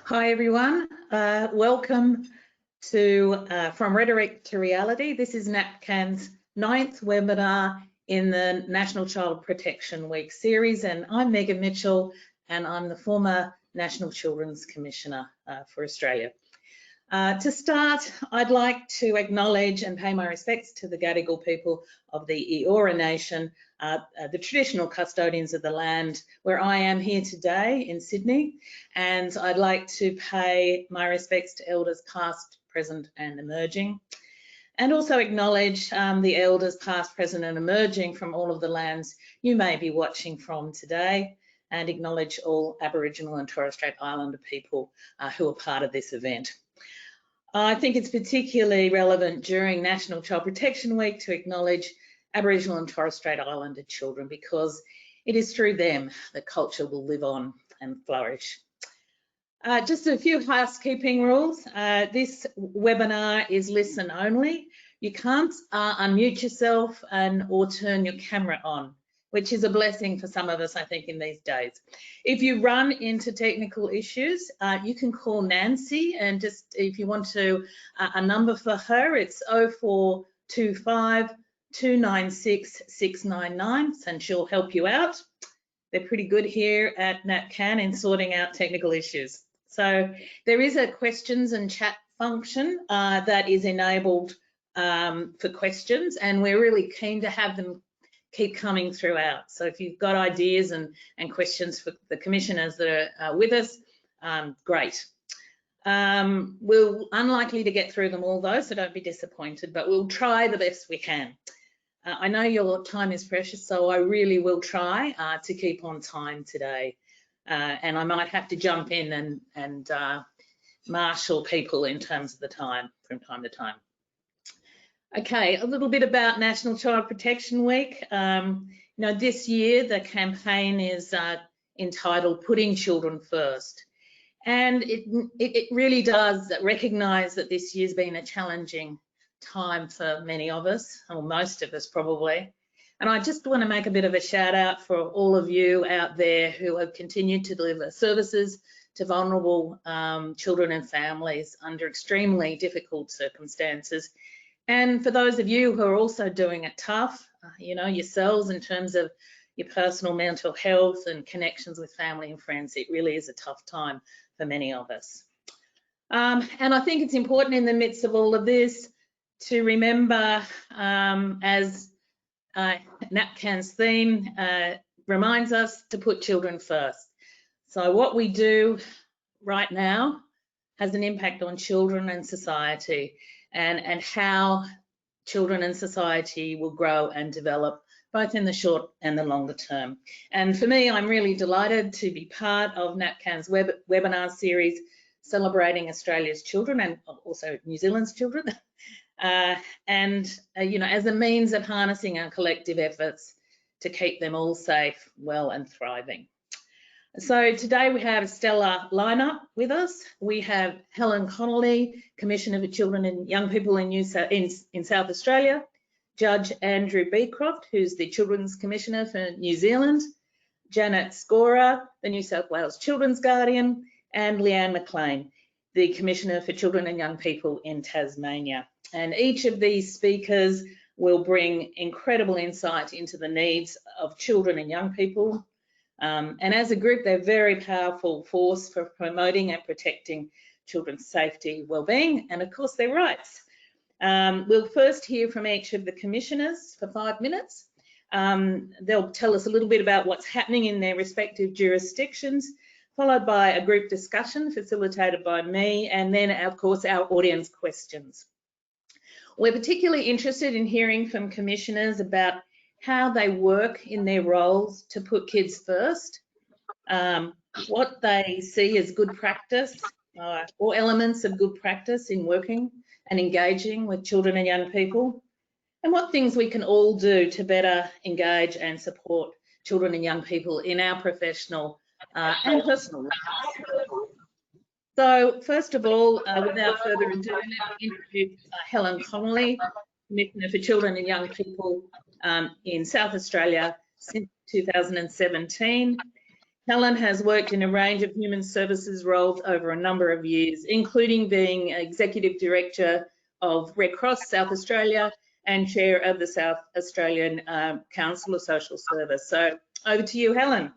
Hi everyone, welcome to From Rhetoric to Reality. This is NAPCAN's 9th webinar in the National Child Protection Week series, and I'm Megan Mitchell and I'm the former National Children's Commissioner for Australia. To start, I'd like to acknowledge and pay my respects to the Gadigal people of the Eora Nation, the traditional custodians of the land where I am here today in Sydney, and I'd like to pay my respects to elders past, present and emerging, and also acknowledge the elders past, present and emerging from all of the lands you may be watching from today, and acknowledge all Aboriginal and Torres Strait Islander people who are part of this event. I think it's particularly relevant during National Child Protection Week to acknowledge Aboriginal and Torres Strait Islander children, because it is through them that culture will live on and flourish. Just a few housekeeping rules. This webinar is listen only. You can't unmute yourself or turn your camera on, which is a blessing for some of us, I think, in these days. If you run into technical issues, you can call Nancy, and just if you want to, a number for her, it's 0425 296 699, and she'll help you out. They're pretty good here at NAPCAN in sorting out technical issues. So there is a questions and chat function that is enabled for questions, and we're really keen to have them keep coming throughout. So if you've got ideas and questions for the commissioners that are with us, great. We're unlikely to get through them all though, so don't be disappointed, but we'll try the best we can. I know your time is precious, so I really will try to keep on time today. And I might have to jump in and marshal people in terms of the time from time to time. Okay, a little bit about National Child Protection Week. This year the campaign is entitled Putting Children First. And it really does recognise that this year's been a challenging time for many of us, or most of us probably. And I just want to make a bit of a shout out for all of you out there who have continued to deliver services to vulnerable children and families under extremely difficult circumstances. And for those of you who are also doing it tough, yourselves in terms of your personal mental health and connections with family and friends, it really is a tough time for many of us. And I think it's important in the midst of all of this to remember, as NAPCAN's theme reminds us, to put children first. So what we do right now has an impact on children and society, and how children and society will grow and develop both in the short and the longer term. And for me, I'm really delighted to be part of NAPCAN's webinar series celebrating Australia's children and also New Zealand's children. As a means of harnessing our collective efforts to keep them all safe, well and thriving. So today we have a stellar lineup with us. We have Helen Connolly, Commissioner for Children and Young People in South Australia, Judge Andrew Becroft, who's the Children's Commissioner for New Zealand, Janet Schorer, the New South Wales Children's Guardian, and Leanne McLean, the Commissioner for Children and Young People in Tasmania. And each of these speakers will bring incredible insight into the needs of children and young people. And as a group, they're a very powerful force for promoting and protecting children's safety, wellbeing, and of course their rights. We'll first hear from each of the commissioners for 5 minutes. They'll tell us a little bit about what's happening in their respective jurisdictions, followed by a group discussion facilitated by me, and then of course our audience questions. We're particularly interested in hearing from commissioners about how they work in their roles to put kids first, what they see as good practice or elements of good practice in working and engaging with children and young people, and what things we can all do to better engage and support children and young people in our professional and personal lives. So first of all, without further ado, let me introduce Helen Connolly, Commissioner for Children and Young People in South Australia since 2017. Helen has worked in a range of human services roles over a number of years, including being Executive Director of Red Cross South Australia and Chair of the South Australian Council of Social Service. So over to you, Helen.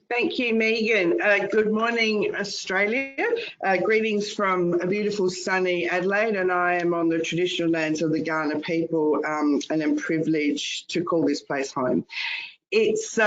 Thank you, Megan. Good morning, Australia. Greetings from a beautiful sunny Adelaide, and I am on the traditional lands of the Kaurna people and am privileged to call this place home. It's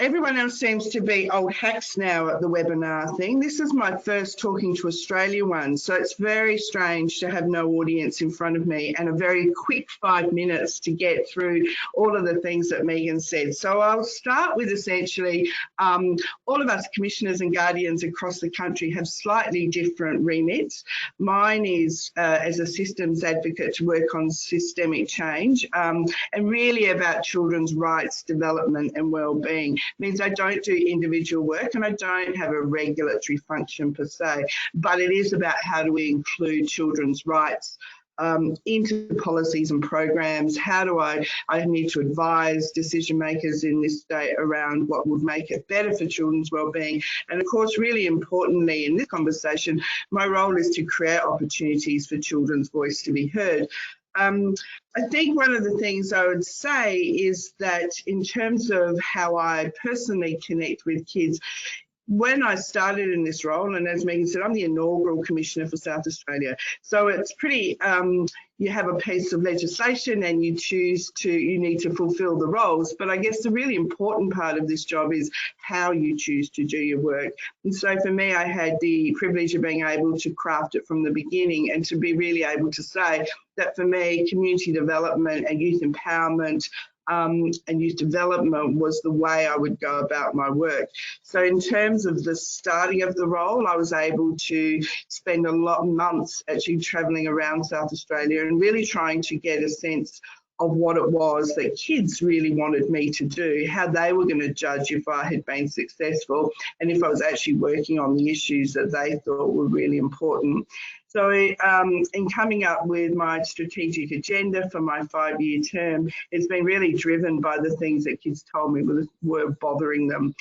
everyone else seems to be old hacks now at the webinar thing. This is my first Talking to Australia one, so it's very strange to have no audience in front of me and a very quick 5 minutes to get through all of the things that Megan said. So I'll start with essentially all of us commissioners and guardians across the country have slightly different remits. Mine is as a systems advocate to work on systemic change and really about children's rights, development and well-being. Means I don't do individual work and I don't have a regulatory function per se, but it is about how do we include children's rights into policies and programs. How do I need to advise decision makers in this state around what would make it better for children's well-being. And of course, really importantly in this conversation, my role is to create opportunities for children's voice to be heard. I think one of the things I would say is that in terms of how I personally connect with kids, when I started in this role, and as Megan said, I'm the inaugural Commissioner for South Australia. So it's pretty, you have a piece of legislation and you need to fulfil the roles. But I guess the really important part of this job is how you choose to do your work. And so for me, I had the privilege of being able to craft it from the beginning and to be really able to say that for me, community development and youth empowerment and youth development was the way I would go about my work. So in terms of the starting of the role, I was able to spend a lot of months actually travelling around South Australia and really trying to get a sense of what it was that kids really wanted me to do, how they were going to judge if I had been successful and if I was actually working on the issues that they thought were really important. So in coming up with my strategic agenda for my 5-year term, it's been really driven by the things that kids told me were bothering them.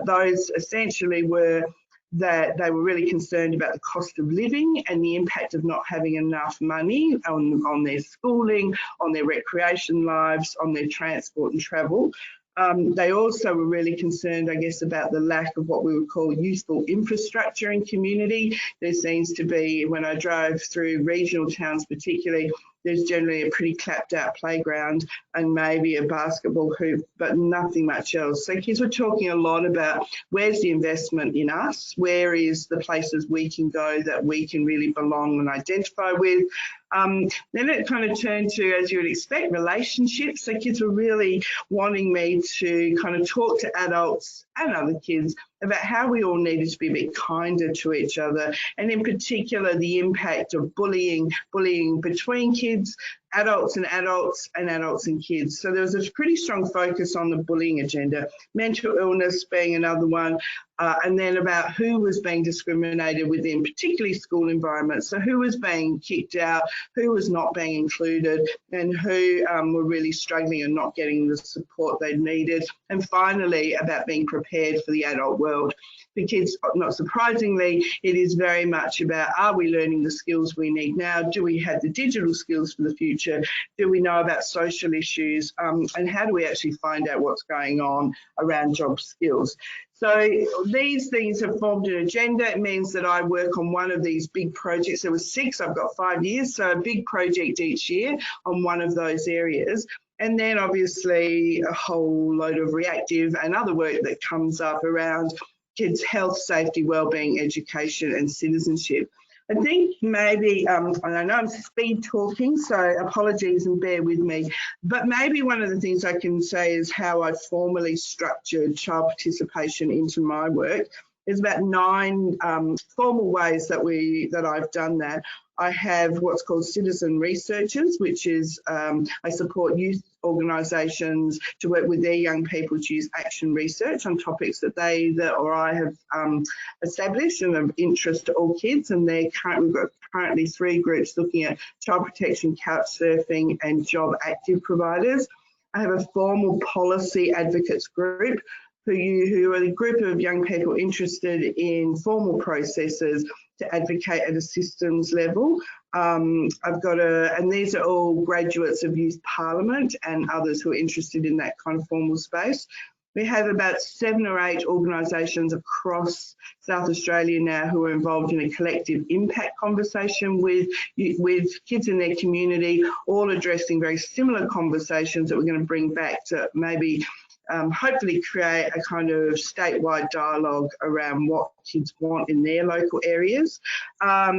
Those essentially were that they were really concerned about the cost of living and the impact of not having enough money on their schooling, on their recreation lives, on their transport and travel. They also were really concerned, I guess, about the lack of what we would call useful infrastructure in community. There seems to be, when I drove through regional towns particularly, there's generally a pretty clapped out playground and maybe a basketball hoop, but nothing much else. So kids were talking a lot about where's the investment in us, where is the places we can go that we can really belong and identify with. Then it kind of turned to, as you would expect, relationships. So kids were really wanting me to kind of talk to adults and other kids about how we all needed to be a bit kinder to each other, and in particular the impact of bullying between kids, adults and adults, and adults and kids. So there was a pretty strong focus on the bullying agenda, mental illness being another one, and then about who was being discriminated within, particularly school environments. So who was being kicked out, who was not being included, and who were really struggling and not getting the support they needed. And finally, about being prepared for the adult world. For kids, not surprisingly, it is very much about, are we learning the skills we need now? Do we have the digital skills for the future? Do we know about social issues? And how do we actually find out what's going on around job skills? So these things have formed an agenda. It means that I work on one of these big projects. There were 6, I've got 5 years, so a big project each year on one of those areas. And then obviously a whole load of reactive and other work that comes up around kids' health, safety, wellbeing, education and citizenship. I think maybe, and I know I'm speed talking, so apologies and bear with me, but maybe one of the things I can say is how I formally structured child participation into my work. There's about 9 formal ways that I've done that. I have what's called citizen researchers, which is I support youth organisations to work with their young people to use action research on topics that I have established and of interest to all kids. And we've got currently 3 groups looking at child protection, couch surfing and job active providers. I have a formal policy advocates group who are a group of young people interested in formal processes to advocate at a systems level. And these are all graduates of Youth Parliament and others who are interested in that kind of formal space. We have about 7 or 8 organisations across South Australia now who are involved in a collective impact conversation with kids in their community, all addressing very similar conversations that we're going to bring back to maybe hopefully create a kind of statewide dialogue around what kids want in their local areas. I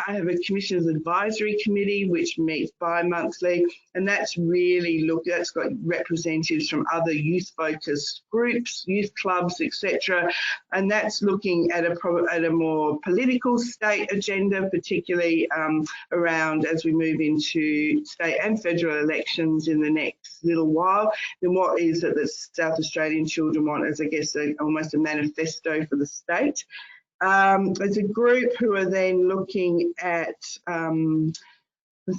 have a Commissioners Advisory Committee which meets bi-monthly, and that's got representatives from other youth-focused groups, youth clubs, etc. And that's looking at a more political state agenda, particularly around as we move into state and federal elections in the next little while. Then what is it that South Australian children want as, I guess, almost a manifesto for the state. There's a group who are then looking at,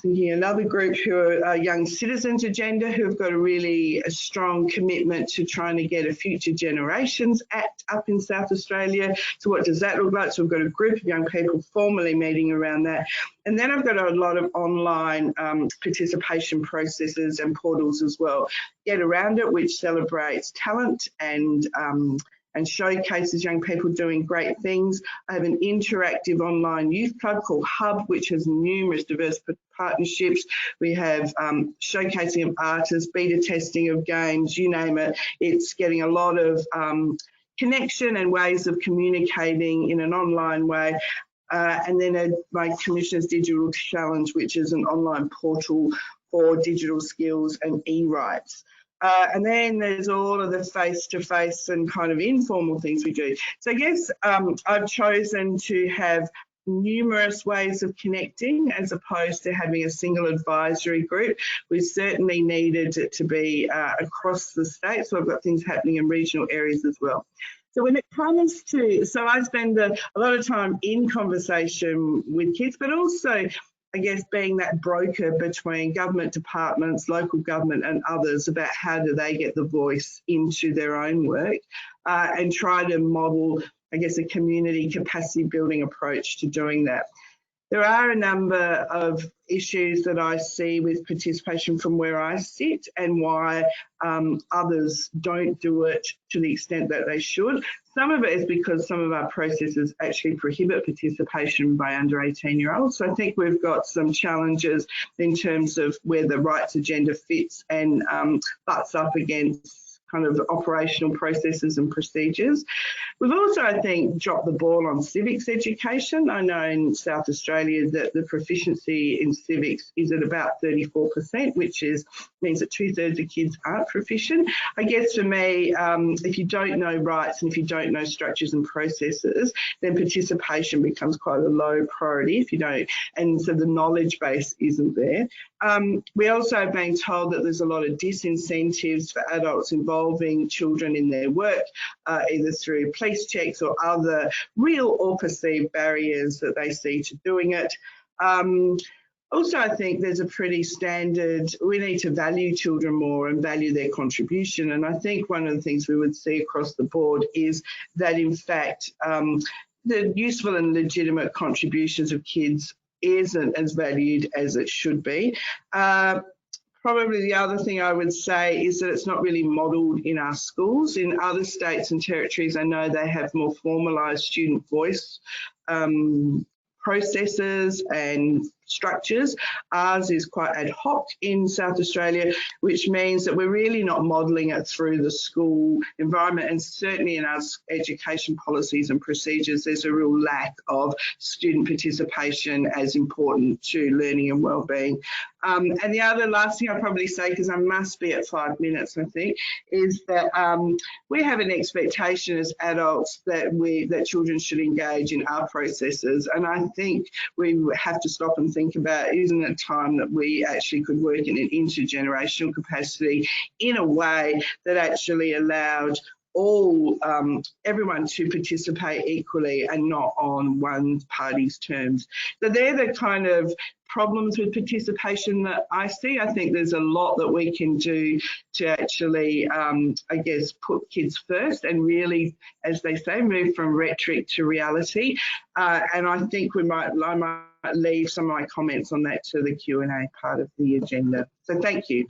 another group who are Young Citizens Agenda, who have got a strong commitment to trying to get a Future Generations Act up in South Australia. So what does that look like? So we've got a group of young people formally meeting around that. And then I've got a lot of online participation processes and portals as well. Get Around It, which celebrates talent and showcases young people doing great things. I have an interactive online youth club called Hub, which has numerous diverse partnerships. We have showcasing of artists, beta testing of games, you name it. It's getting a lot of connection and ways of communicating in an online way. And then my Commissioner's Digital Challenge, which is an online portal for digital skills and e-rights. And then there's all of the face-to-face and kind of informal things we do. So I guess I've chosen to have numerous ways of connecting as opposed to having a single advisory group. We certainly needed it to be across the state, so I've got things happening in regional areas as well. So when it comes to, so I spend a lot of time in conversation with kids, but also I guess being that broker between government departments, local government and others about how do they get the voice into their own work and try to model, I guess, a community capacity building approach to doing that. There are a number of issues that I see with participation from where I sit and why others don't do it to the extent that they should. Some of it is because some of our processes actually prohibit participation by under 18-year-olds. So I think we've got some challenges in terms of where the rights agenda fits and butts up against kind of operational processes and procedures. We've also, I think, dropped the ball on civics education. I know in South Australia that the proficiency in civics is at about 34%, which means that 2/3 of kids aren't proficient. I guess for me, if you don't know rights and if you don't know structures and processes, then participation becomes quite a low priority if you don't, and so the knowledge base isn't there. We also have been told that there's a lot of disincentives for adults involving children in their work, either through police checks or other real or perceived barriers that they see to doing it. Also, I think there's a pretty standard, we need to value children more and value their contribution. And I think one of the things we would see across the board is that, in fact, the useful and legitimate contributions of kids isn't as valued as it should be. Probably the other thing I would say is that it's not really modelled in our schools. In other states and territories, I know they have more formalised student voice processes and structures. Ours is quite ad hoc in South Australia, which means that we're really not modelling it through the school environment, and certainly in our education policies and procedures there's a real lack of student participation as important to learning and wellbeing. And the last thing I'll probably say, because I must be at 5 minutes I think, is that we have an expectation as adults that children should engage in our processes, and I think we have to stop and think about, isn't it time that we actually could work in an intergenerational capacity in a way that actually allowed all everyone to participate equally and not on one party's terms. So they're the kind of problems with participation that I see. I think there's a lot that we can do to actually, I guess, put kids first and really, as they say, move from rhetoric to reality. And I think I might leave some of my comments on that to the Q&A part of the agenda. So thank you.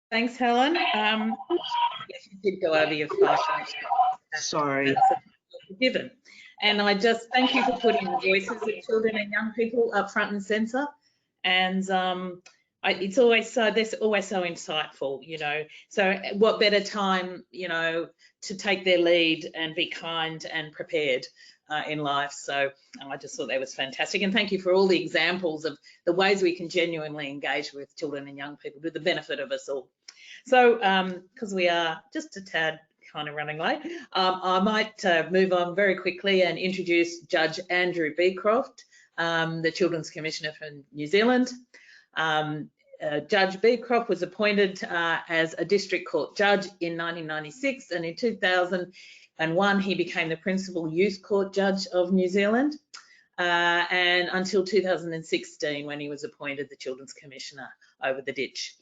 Thanks, Helen. Yes, you did go over your 5 minutes. Sorry. Forgiven. And I just thank you for putting the voices of children and young people up front and centre. And it's always so, they're always so insightful, you know. So what better time, you know, to take their lead and be kind and prepared in life. So I just thought that was fantastic. And thank you for all the examples of the ways we can genuinely engage with children and young people to the benefit of us all. So because we are just a tad kind of running late, I might move on very quickly and introduce Judge Andrew Becroft, the Children's Commissioner from New Zealand. Judge Becroft was appointed as a District Court Judge in 1996, and in 2001 he became the Principal Youth Court Judge of New Zealand, and until 2016 when he was appointed the Children's Commissioner over the ditch.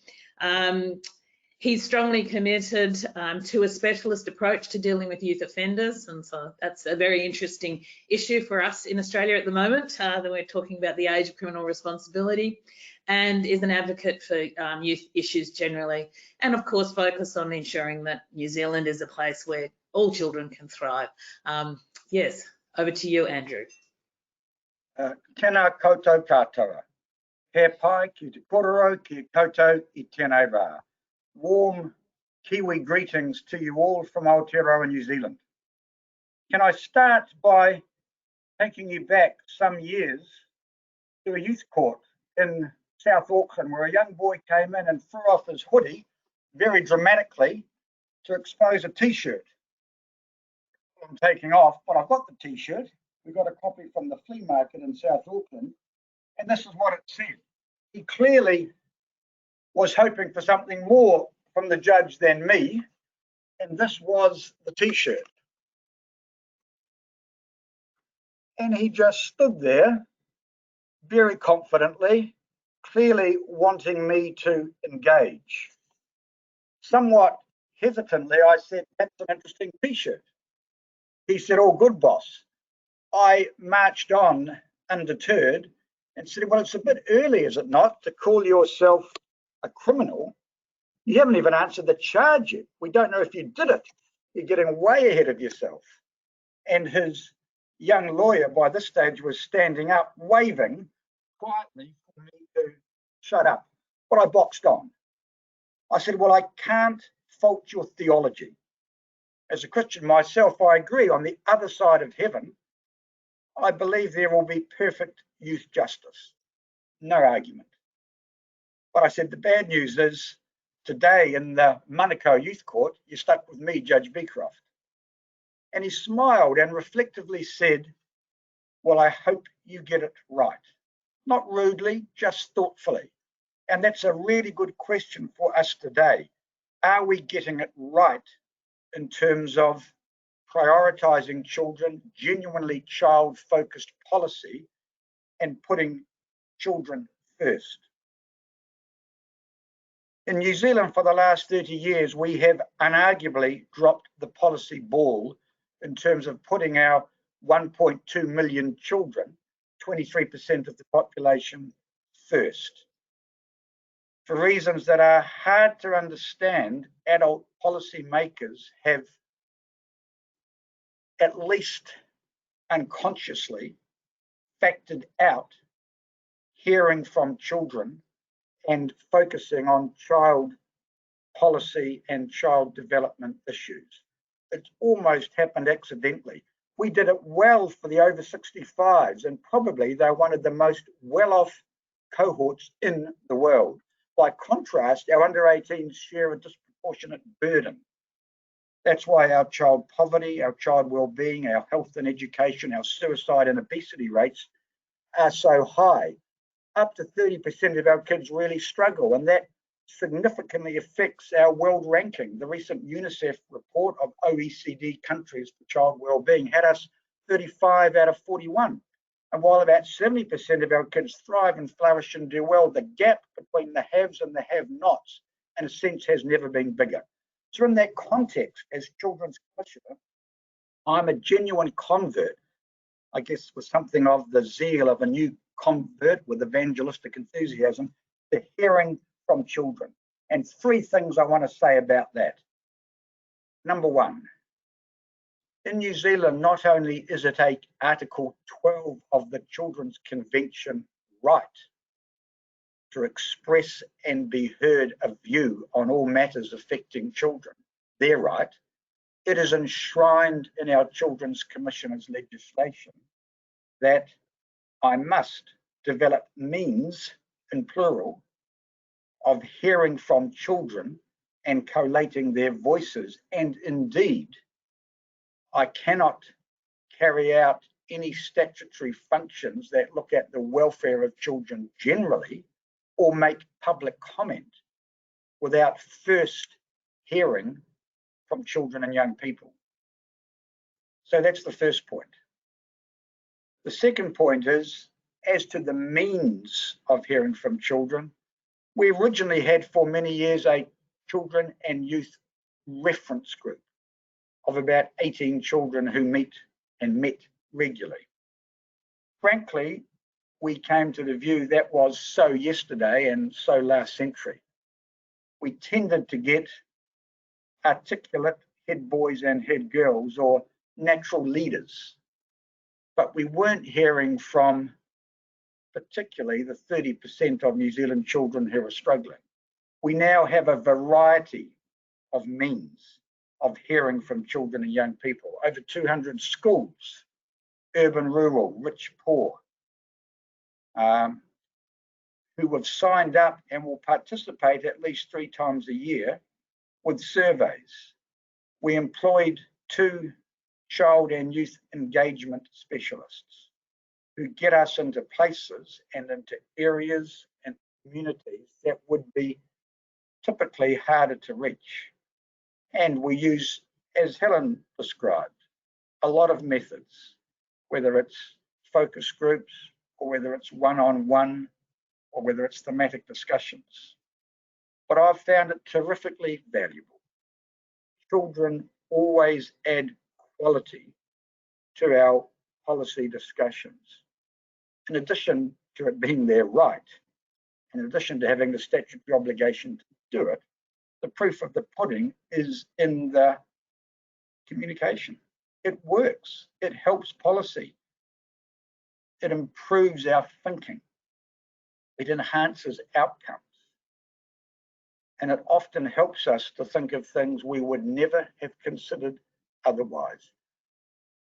He's strongly committed to a specialist approach to dealing with youth offenders, and so that's a very interesting issue for us in Australia at the moment, that we're talking about the age of criminal responsibility, and is an advocate for youth issues generally, and of course focus on ensuring that New Zealand is a place where all children can thrive. Yes, over to you, Andrew. Tēnā koutou katoa. He pai ki te kororo ki koutou I tēnei rā. Warm Kiwi greetings to you all from Aotearoa, New Zealand. Can I start by taking you back some years to a youth court in South Auckland where a young boy came in and threw off his hoodie very dramatically to expose a t-shirt. I'm taking off, but I've got the t-shirt. We got a copy from the flea market in South Auckland, and this is what it said. He clearly was hoping for something more from the judge than me, and this was the t-shirt. And he just stood there very confidently, clearly wanting me to engage. Somewhat hesitantly, I said, that's an interesting t-shirt. He said, all good, boss. I marched on undeterred and said, well, it's a bit early, is it not, to call yourself a criminal? You haven't even answered the charge yet. We don't know if you did it. You're getting way ahead of yourself. And his young lawyer by this stage was standing up, waving quietly for me to shut up. But I boxed on. I said, well, I can't fault your theology. As a Christian myself, I agree. On the other side of heaven, I believe there will be perfect youth justice. No argument. But I said, the bad news is today in the Manukau Youth Court, you're stuck with me, Judge Becroft. And he smiled and reflectively said, well, I hope you get it right. Not rudely, just thoughtfully. And that's a really good question for us today. Are we getting it right in terms of prioritising children, genuinely child-focused policy, and putting children first? In New Zealand for the last 30 years, we have unarguably dropped the policy ball in terms of putting our 1.2 million children, 23% of the population, first. For reasons that are hard to understand, adult policy makers have at least unconsciously factored out hearing from children and focusing on child policy and child development issues. It's almost happened accidentally. We did it well for the over 65s, and probably they're one of the most well-off cohorts in the world. By contrast, our under 18s share a disproportionate burden. That's why our child poverty, our child well-being, our health and education, our suicide and obesity rates are so high. Up to 30% of our kids really struggle, and that significantly affects our world ranking. The recent UNICEF report of OECD countries for child wellbeing had us 35 out of 41. And while about 70% of our kids thrive and flourish and do well, the gap between the haves and the have-nots, in a sense, has never been bigger. So in that context, as Children's Commissioner, I'm a genuine convert, I guess with something of the zeal of a new convert with evangelistic enthusiasm, to hearing from children. And three things I want to say about that. Number one, in New Zealand, not only is it Article 12 of the Children's Convention right to express and be heard a view on all matters affecting children, their right, it is enshrined in our Children's Commissioner's legislation that I must develop means, in plural, of hearing from children and collating their voices. And indeed, I cannot carry out any statutory functions that look at the welfare of children generally or make public comment without first hearing from children and young people. So that's the first point. The second point is, as to the means of hearing from children, we originally had for many years a children and youth reference group of about 18 children who meet and met regularly. Frankly, we came to the view that was so yesterday and so last century. We tended to get articulate head boys and head girls or natural leaders, but we weren't hearing from particularly the 30% of New Zealand children who are struggling. We now have a variety of means of hearing from children and young people. Over 200 schools, urban, rural, rich, poor, who have signed up and will participate at least 3 times a year with surveys. We employed 2 child and youth engagement specialists who get us into places and into areas and communities that would be typically harder to reach. And we use, as Helen described, a lot of methods, whether it's focus groups or whether it's one-on-one or whether it's thematic discussions. But I've found it terrifically valuable. Children always add quality to our policy discussions. In addition to it being their right, in addition to having the statutory obligation to do it, the proof of the pudding is in the communication. It works, it helps policy, it improves our thinking, it enhances outcomes, and it often helps us to think of things we would never have considered otherwise.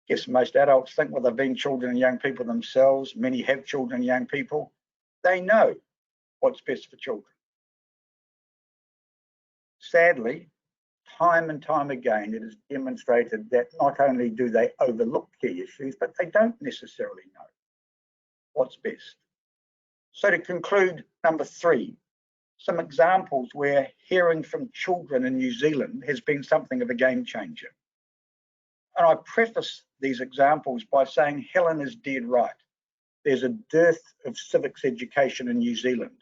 I guess most adults think, well, they've been children and young people themselves. Many have children and young people. They know what's best for children. Sadly, time and time again, it is demonstrated that not only do they overlook key issues, but they don't necessarily know what's best. So to conclude, number 3, some examples where hearing from children in New Zealand has been something of a game changer. And I preface these examples by saying Helen is dead right. There's a dearth of civics education in New Zealand.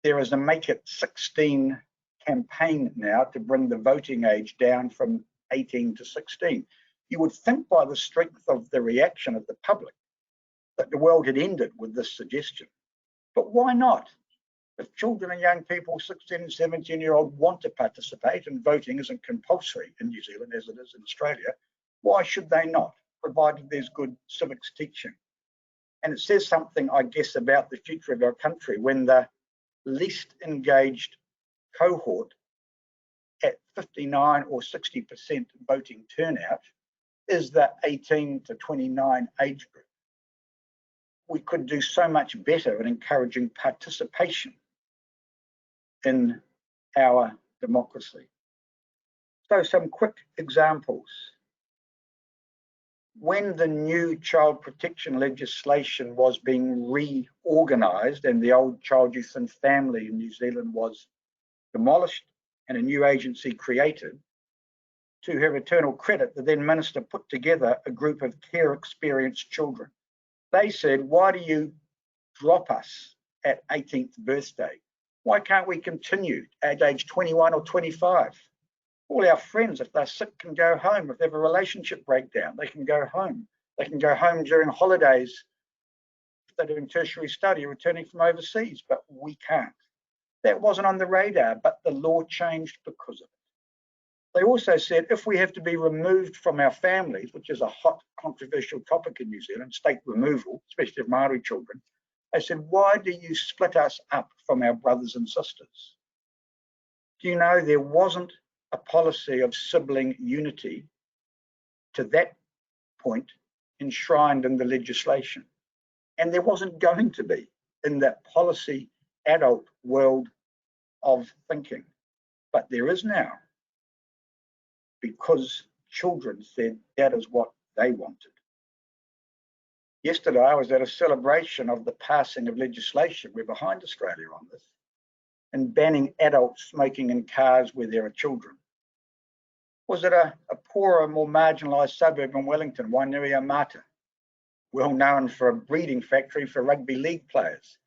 There is a Make It 16 campaign now to bring the voting age down from 18 to 16. You would think by the strength of the reaction of the public that the world had ended with this suggestion. But why not? If children and young people, 16 and 17-year-old, want to participate, and voting isn't compulsory in New Zealand as it is in Australia, why should they not, provided there's good civics teaching? And it says something, I guess, about the future of our country when the least engaged cohort at 59 or 60% voting turnout is the 18 to 29 age group. We could do so much better at encouraging participation in our democracy. So some quick examples. When the new child protection legislation was being reorganised and the old Child, Youth and Family in New Zealand was demolished and a new agency created. To her eternal credit, the then minister put together a group of care experienced children. They said, why do you drop us at 18th birthday? Why can't we continue at age 21 or 25? All our friends, if they're sick, can go home. If they have a relationship breakdown, they can go home. They can go home during holidays if they're doing tertiary study, returning from overseas, but we can't. That wasn't on the radar, but the law changed because of it. They also said if we have to be removed from our families, which is a hot, controversial topic in New Zealand, state removal, especially of Māori children, they said, why do you split us up from our brothers and sisters? Do you know there wasn't a policy of sibling unity to that point enshrined in the legislation? And there wasn't going to be in that policy adult world of thinking, but there is now, because children said that is what they wanted. Yesterday, I was at a celebration of the passing of legislation. We're behind Australia on this, and banning adults smoking in cars where there are children. Was it a poorer, more marginalised suburb in Wellington, Wainuiomata, well known for a breeding factory for rugby league players?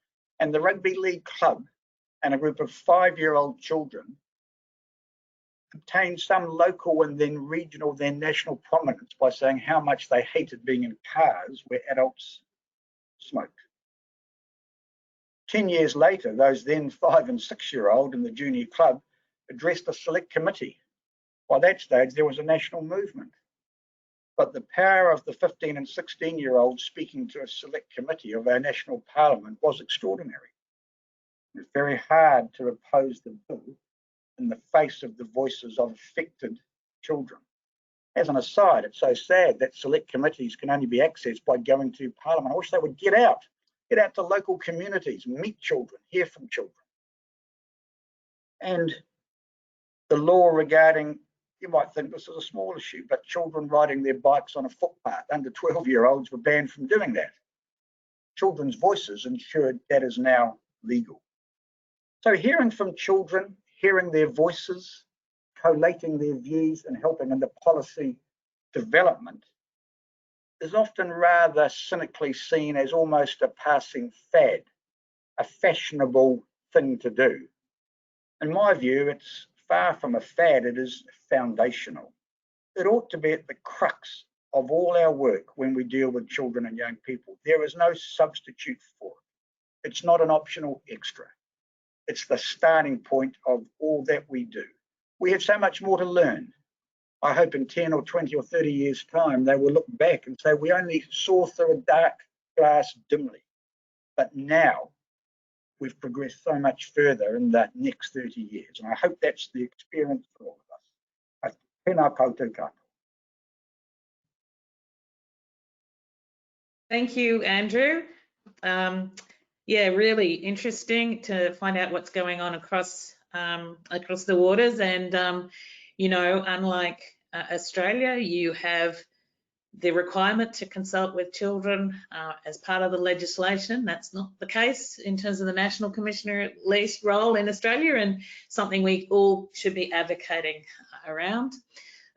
And the rugby league club and a group of 5-year-old children obtained some local and then regional, then national prominence by saying how much they hated being in cars where adults smoked. 10 years later, those then 5- and 6-year-old in the junior club addressed a select committee. By that stage, there was a national movement. But the power of the 15- and 16-year-olds speaking to a select committee of our national parliament was extraordinary. It's very hard to oppose the bill in the face of the voices of affected children. As an aside, it's so sad that select committees can only be accessed by going to Parliament. I wish they would get out to local communities, meet children, hear from children. And the law regarding, you might think this is a small issue, but children riding their bikes on a footpath, under 12-year-olds were banned from doing that. Children's voices ensured that is now legal. So hearing from children, hearing their voices, collating their views and helping in the policy development is often rather cynically seen as almost a passing fad, a fashionable thing to do. In my view, it's far from a fad, it is foundational. It ought to be at the crux of all our work when we deal with children and young people. There is no substitute for it. It's not an optional extra. It's the starting point of all that we do. We have so much more to learn. I hope in 10 or 20 or 30 years' time, they will look back and say, we only saw through a dark glass dimly. But now we've progressed so much further in the next 30 years. And I hope that's the experience for all of us. Tēnā koutou katoa. Thank you, Andrew. Yeah, really interesting to find out what's going on across the waters. And you know, unlike Australia, you have the requirement to consult with children as part of the legislation. That's not the case in terms of the National Commissioner at Least role in Australia, and something we all should be advocating around.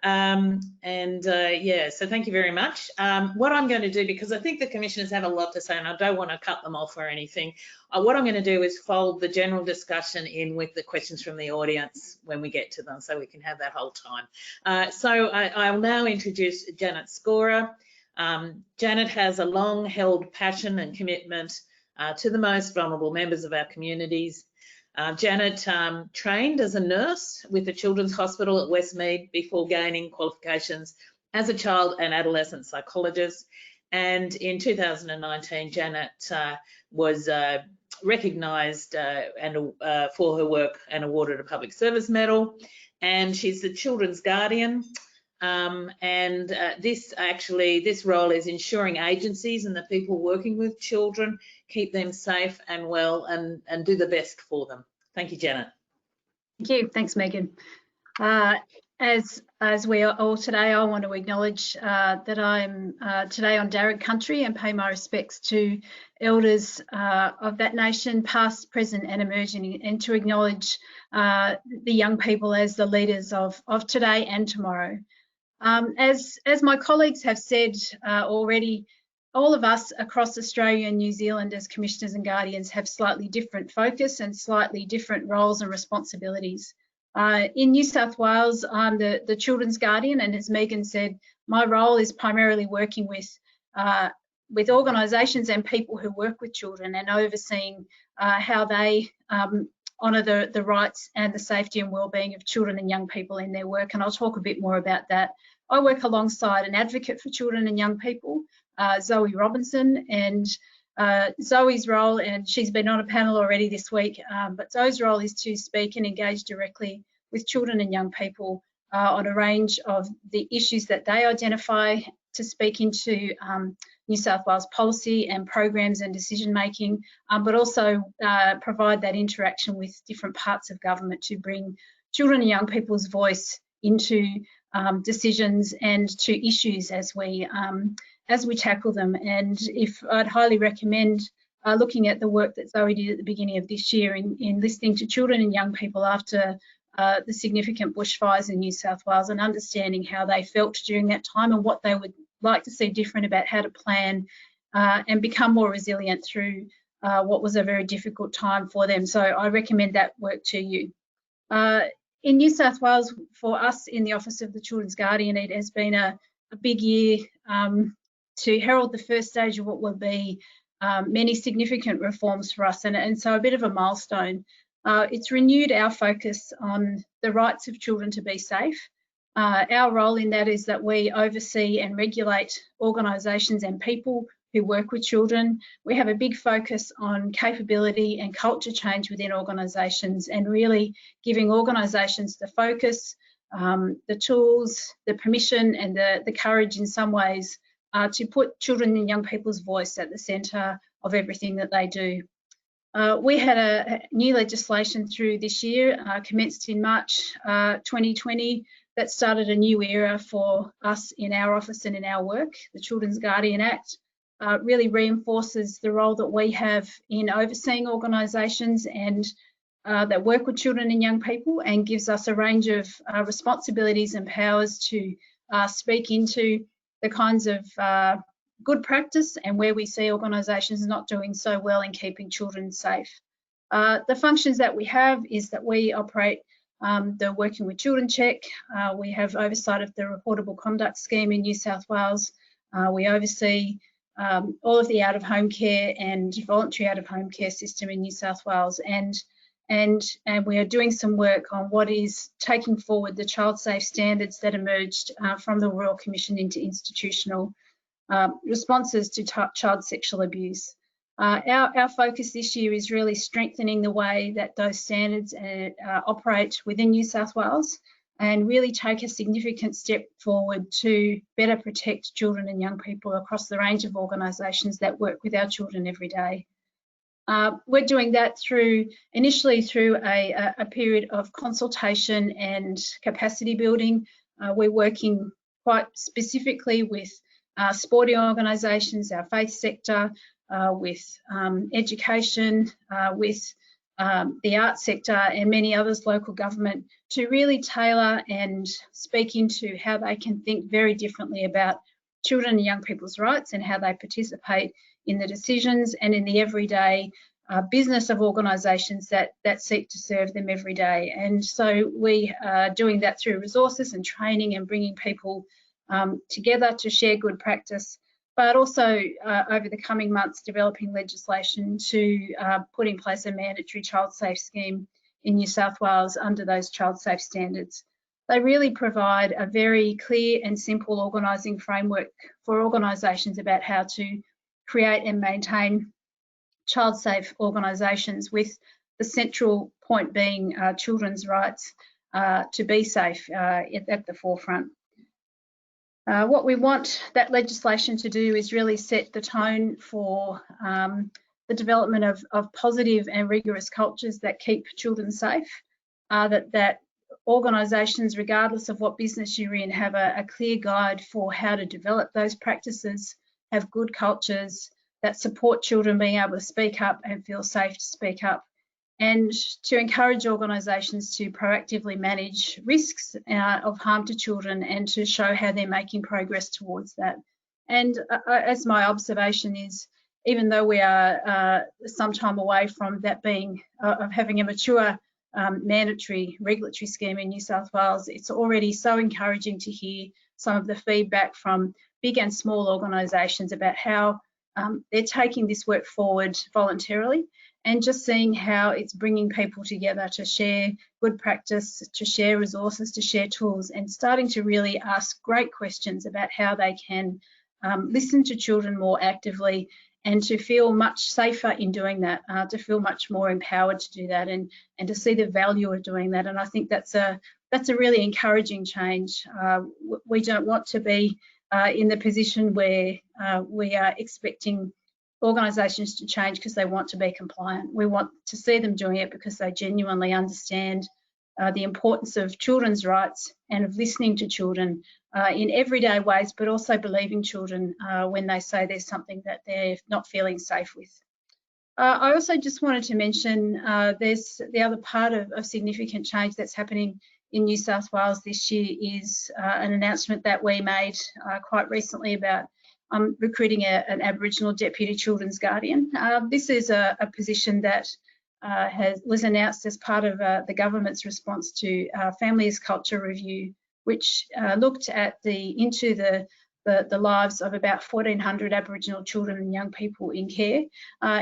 Yeah, so thank you very much. What I'm going to do, because I think the commissioners have a lot to say and I don't want to cut them off or anything, what I'm going to do is fold the general discussion in with the questions from the audience when we get to them, so we can have that whole time. So I'll now introduce Janet Schorer. Janet has a long-held passion and commitment to the most vulnerable members of our communities. Janet trained as a nurse with the Children's Hospital at Westmead before gaining qualifications as a child and adolescent psychologist. And in 2019, Janet was recognised for her work and awarded a Public Service Medal. And she's the Children's Guardian. This role is ensuring agencies and the people working with children keep them safe and well and do the best for them. Thank you, Janet. Thank you. Thanks, Megan. As we are all today, I want to acknowledge that I'm today on Darug country and pay my respects to elders of that nation, past, present and emerging, and to acknowledge the young people as the leaders of today and tomorrow. As my colleagues have said already, all of us across Australia and New Zealand as Commissioners and Guardians have slightly different focus and slightly different roles and responsibilities. In New South Wales, I'm the Children's Guardian, and as Megan said, my role is primarily working with organisations and people who work with children and overseeing how they honour the rights and the safety and wellbeing of children and young people in their work, and I'll talk a bit more about that. I work alongside an advocate for children and young people, Zoe Robinson, and Zoe's role, and she's been on a panel already this week, but Zoe's role is to speak and engage directly with children and young people on a range of the issues that they identify, to speak into New South Wales policy and programs and decision making, but also provide that interaction with different parts of government to bring children and young people's voice into decisions and to issues as we tackle them. And I'd highly recommend looking at the work that Zoe did at the beginning of this year in listening to children and young people after the significant bushfires in New South Wales, and understanding how they felt during that time and what they would like to see different about how to plan and become more resilient through what was a very difficult time for them. So I recommend that work to you. In New South Wales, for us in the Office of the Children's Guardian, it has been a big year to herald the first stage of what will be many significant reforms for us, and so a bit of a milestone. It's renewed our focus on the rights of children to be safe. Our role in that is that we oversee and regulate organisations and people who work with children. We have a big focus on capability and culture change within organisations, and really giving organisations the focus, the tools, the permission and the courage in some ways to put children and young people's voice at the centre of everything that they do. We had a new legislation through this year, commenced in March 2020, that started a new era for us in our office and in our work. The Children's Guardian Act really reinforces the role that we have in overseeing organisations and that work with children and young people, and gives us a range of responsibilities and powers to speak into the kinds of good practice and where we see organisations not doing so well in keeping children safe. The functions that we have is that we operate the Working with Children check. We have oversight of the reportable conduct scheme in New South Wales. We oversee all of the out-of-home care and voluntary out-of-home care system in New South Wales, and we are doing some work on what is taking forward the child safe standards that emerged from the Royal Commission into institutional responses to child sexual abuse. Our focus this year is really strengthening the way that those standards operate within New South Wales, and really take a significant step forward to better protect children and young people across the range of organisations that work with our children every day. We're doing that initially through a period of consultation and capacity building. We're working quite specifically with sporting organisations, our faith sector, with education, with the arts sector and many others, local government, to really tailor and speak into how they can think very differently about children and young people's rights and how they participate in the decisions and in the everyday business of organisations that seek to serve them every day. And so we are doing that through resources and training and bringing people together to share good practice, but also over the coming months developing legislation to put in place a mandatory child safe scheme in New South Wales under those child safe standards. They really provide a very clear and simple organising framework for organisations about how to create and maintain child safe organisations, with the central point being children's rights to be safe at the forefront. What we want that legislation to do is really set the tone for the development of positive and rigorous cultures that keep children safe, that organisations, regardless of what business you're in, have a clear guide for how to develop those practices, have good cultures that support children being able to speak up and feel safe to speak up, and to encourage organisations to proactively manage risks of harm to children and to show how they're making progress towards that. And as my observation is, even though we are some time away from that being, of having a mature mandatory regulatory scheme in New South Wales, it's already so encouraging to hear some of the feedback from big and small organisations about how they're taking this work forward voluntarily, and just seeing how it's bringing people together to share good practice, to share resources, to share tools, and starting to really ask great questions about how they can listen to children more actively and to feel much safer in doing that, to feel much more empowered to do that, and to see the value of doing that. And I think that's a really encouraging change. We don't want to be in the position where we are expecting organisations to change because they want to be compliant. We want to see them doing it because they genuinely understand the importance of children's rights and of listening to children in everyday ways, but also believing children when they say there's something that they're not feeling safe with. I also just wanted to mention there's the other part of significant change that's happening in New South Wales this year is an announcement that we made quite recently about recruiting an Aboriginal Deputy Children's Guardian. This is a position that was announced as part of the government's response to Families Culture Review, which looked at into the lives of about 1,400 Aboriginal children and young people in care.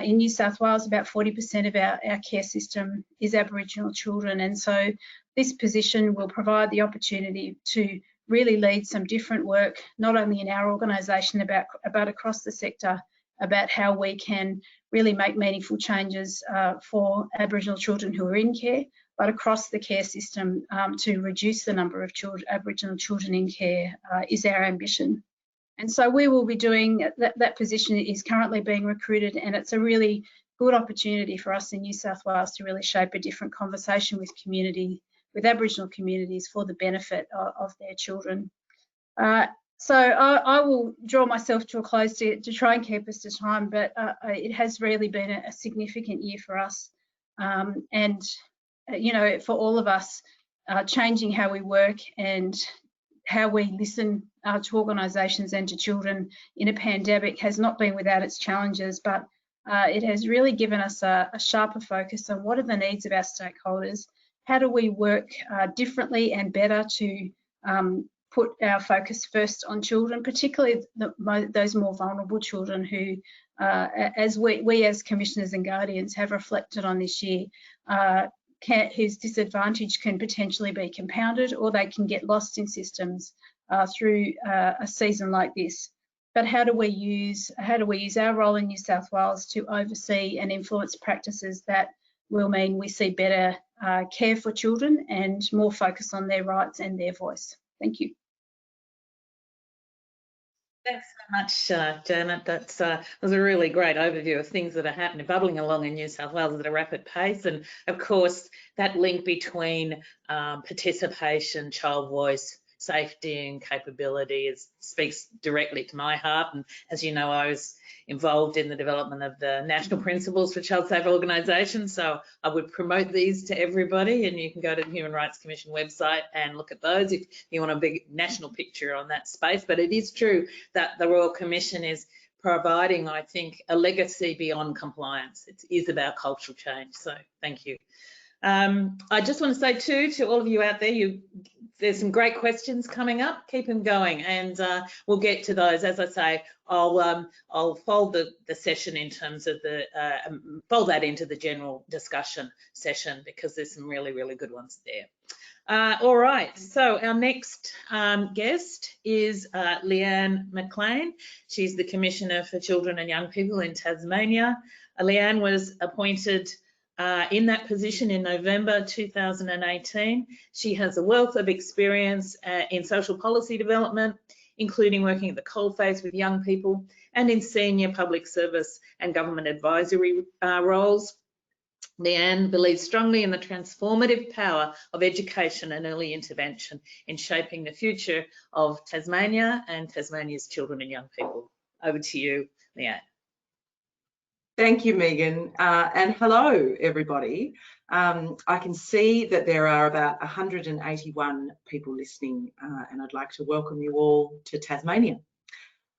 In New South Wales, about 40% of our care system is Aboriginal children, and so this position will provide the opportunity to really lead some different work, not only in our organisation but across the sector, about how we can really make meaningful changes for Aboriginal children who are in care, but across the care system to reduce the number of Aboriginal children in care is our ambition. And so we will be doing, that position is currently being recruited, and it's a really good opportunity for us in New South Wales to really shape a different conversation with Aboriginal communities for the benefit of their children. So I will draw myself to a close to try and keep us to time, but it has really been a significant year for us. And, you know, for all of us, changing how we work and how we listen to organisations and to children in a pandemic has not been without its challenges, but it has really given us a sharper focus on what are the needs of our stakeholders. How do we work differently and better to put our focus first on children, particularly those more vulnerable children who, as we as commissioners and guardians have reflected on this year, whose disadvantage can potentially be compounded, or they can get lost in systems through a season like this. But how do we use our role in New South Wales to oversee and influence practices that will mean we see better care for children and more focus on their rights and their voice? Thank you. Thanks so much, Janet. That was a really great overview of things that are happening, bubbling along in New South Wales at a rapid pace. And of course, that link between participation, child voice, safety and capability speaks directly to my heart. And as you know, I was involved in the development of the national principles for child safe organisations, so I would promote these to everybody, and you can go to the Human Rights Commission website and look at those if you want a big national picture on that space. But it is true that the Royal Commission is providing, I think, a legacy beyond compliance. It is about cultural change, so thank you. I just want to say too to all of you out there, there's some great questions coming up. Keep them going, and we'll get to those. As I say, I'll fold the session in terms of fold that into the general discussion session, because there's some really, really good ones there. All right, so our next guest is Leanne McLean. She's the Commissioner for Children and Young People in Tasmania. Leanne was appointed in that position in November 2018. She has a wealth of experience in social policy development, including working at the coalface with young people and in senior public service and government advisory roles. Leanne believes strongly in the transformative power of education and early intervention in shaping the future of Tasmania and Tasmania's children and young people. Over to you, Leanne. Thank you, Megan, and hello, everybody. I can see that there are about 181 people listening, and I'd like to welcome you all to Tasmania.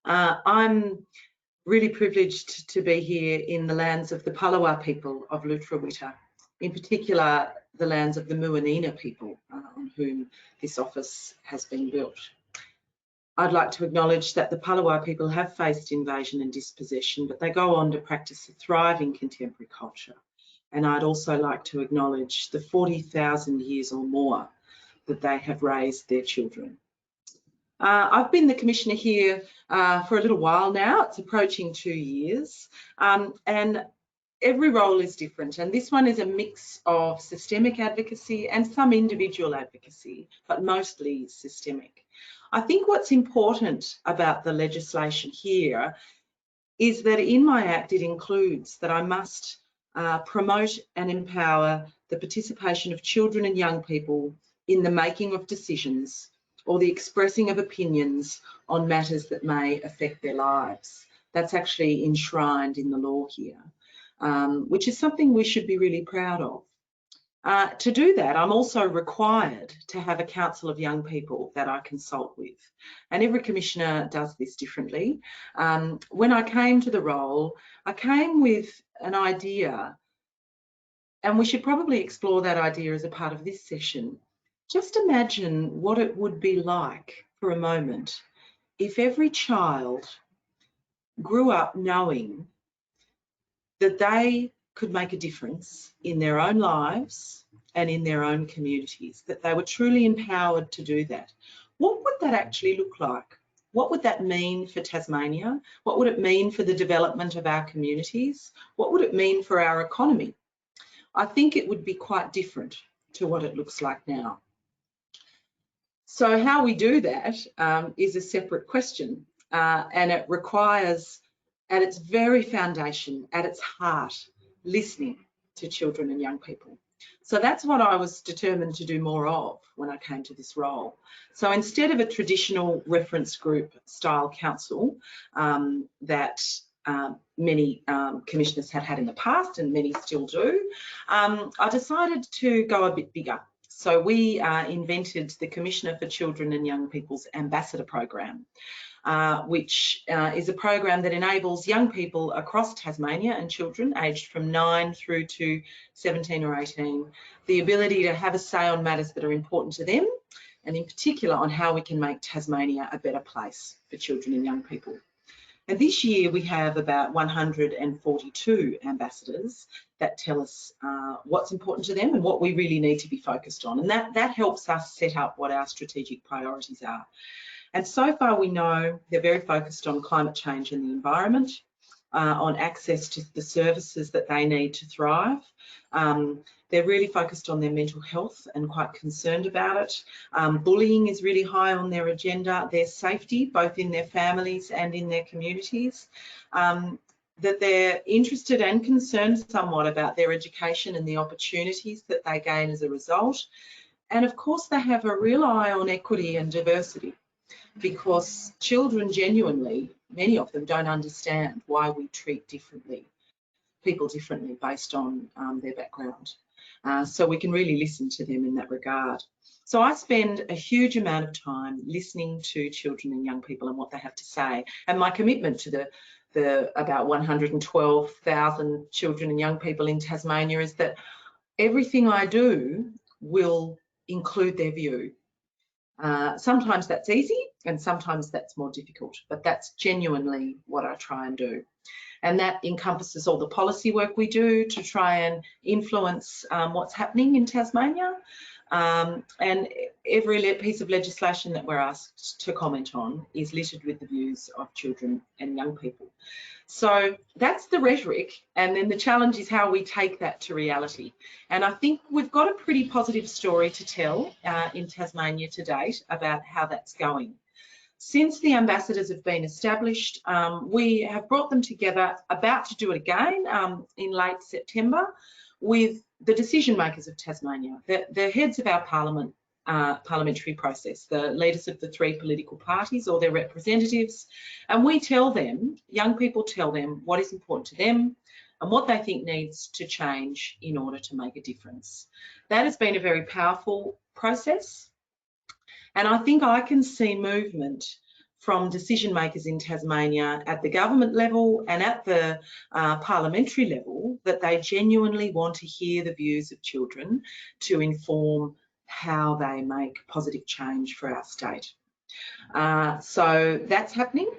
I'm really privileged to be here in the lands of the Palawa people of Lutruwita, in particular the lands of the Muanina people on whom this office has been built. I'd like to acknowledge that the Palawa people have faced invasion and dispossession, but they go on to practice a thriving contemporary culture. And I'd also like to acknowledge the 40,000 years or more that they have raised their children. I've been the Commissioner here for a little while now. It's approaching 2 years, and every role is different. And this one is a mix of systemic advocacy and some individual advocacy, but mostly systemic. I think what's important about the legislation here is that in my act it includes that I must promote and empower the participation of children and young people in the making of decisions or the expressing of opinions on matters that may affect their lives. That's actually enshrined in the law here, which is something we should be really proud of. To do that, I'm also required to have a council of young people that I consult with. And every commissioner does this differently. When I came to the role, I came with an idea, and we should probably explore that idea as a part of this session. Just imagine what it would be like for a moment if every child grew up knowing that they could make a difference in their own lives and in their own communities, that they were truly empowered to do that. What would that actually look like? What would that mean for Tasmania? What would it mean for the development of our communities? What would it mean for our economy? I think it would be quite different to what it looks like now. So how we do that is a separate question, and it requires, at its very foundation, at its heart, listening to children and young people. So that's what I was determined to do more of when I came to this role. So instead of a traditional reference group style council that many commissioners had in the past, and many still do, I decided to go a bit bigger. So we invented the Commissioner for Children and Young People's Ambassador Program, which is a program that enables young people across Tasmania and children aged from 9 through to 17 or 18 the ability to have a say on matters that are important to them, and in particular on how we can make Tasmania a better place for children and young people. And this year we have about 142 ambassadors that tell us what's important to them and what we really need to be focused on. And that helps us set up what our strategic priorities are. And so far we know they're very focused on climate change and the environment, on access to the services that they need to thrive. They're really focused on their mental health and quite concerned about it. Bullying is really high on their agenda, their safety, both in their families and in their communities. That they're interested and concerned somewhat about their education and the opportunities that they gain as a result. And of course, they have a real eye on equity and diversity, because children genuinely, many of them don't understand why we treat people differently based on their background. So we can really listen to them in that regard. So I spend a huge amount of time listening to children and young people and what they have to say. And my commitment to the about 112,000 children and young people in Tasmania is that everything I do will include their view. Sometimes that's easy and sometimes that's more difficult, but that's genuinely what I try and do. And that encompasses all the policy work we do to try and influence what's happening in Tasmania, and every piece of legislation that we're asked to comment on is littered with the views of children and young people. So that's the rhetoric, and then the challenge is how we take that to reality. And I think we've got a pretty positive story to tell in Tasmania to date about how that's going. Since the ambassadors have been established, we have brought them together, about to do it again in late September, with the decision makers of Tasmania, the heads of our parliamentary process, the leaders of the 3 political parties or their representatives, and we tell them, young people tell them what is important to them and what they think needs to change in order to make a difference. That has been a very powerful process, and I think I can see movement from decision makers in Tasmania at the government level and at the parliamentary level, that they genuinely want to hear the views of children to inform how they make positive change for our state. So that's happening.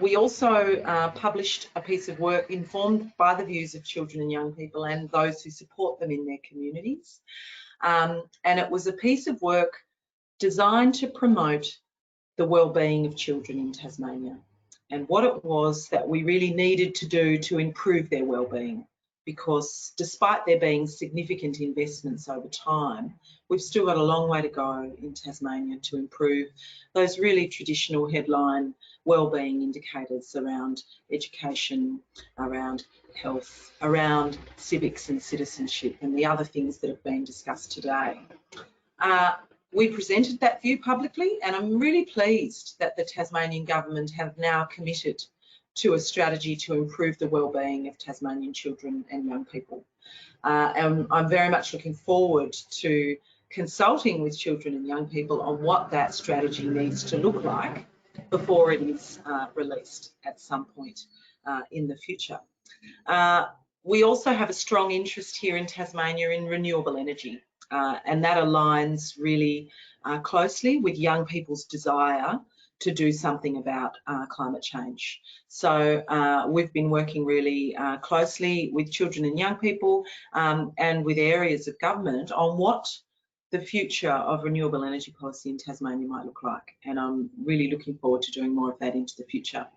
We also published a piece of work informed by the views of children and young people and those who support them in their communities. And it was a piece of work designed to promote the wellbeing of children in Tasmania and what it was that we really needed to do to improve their wellbeing, because despite there being significant investments over time, we've still got a long way to go in Tasmania to improve those really traditional headline wellbeing indicators around education, around health, around civics and citizenship, and the other things that have been discussed today. We presented that view publicly, and I'm really pleased that the Tasmanian government have now committed to a strategy to improve the wellbeing of Tasmanian children and young people. And I'm very much looking forward to consulting with children and young people on what that strategy needs to look like before it is released at some point in the future. We also have a strong interest here in Tasmania in renewable energy. And that aligns really closely with young people's desire to do something about climate change. So we've been working really closely with children and young people and with areas of government on what the future of renewable energy policy in Tasmania might look like. And I'm really looking forward to doing more of that into the future.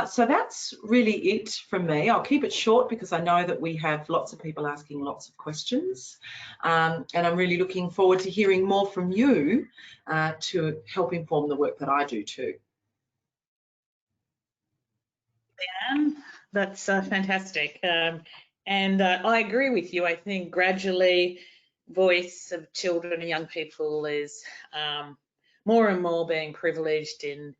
So that's really it from me. I'll keep it short because I know that we have lots of people asking lots of questions. And I'm really looking forward to hearing more from you to help inform the work that I do too. Leanne, that's fantastic. And I agree with you. I think gradually voice of children and young people is more and more being privileged in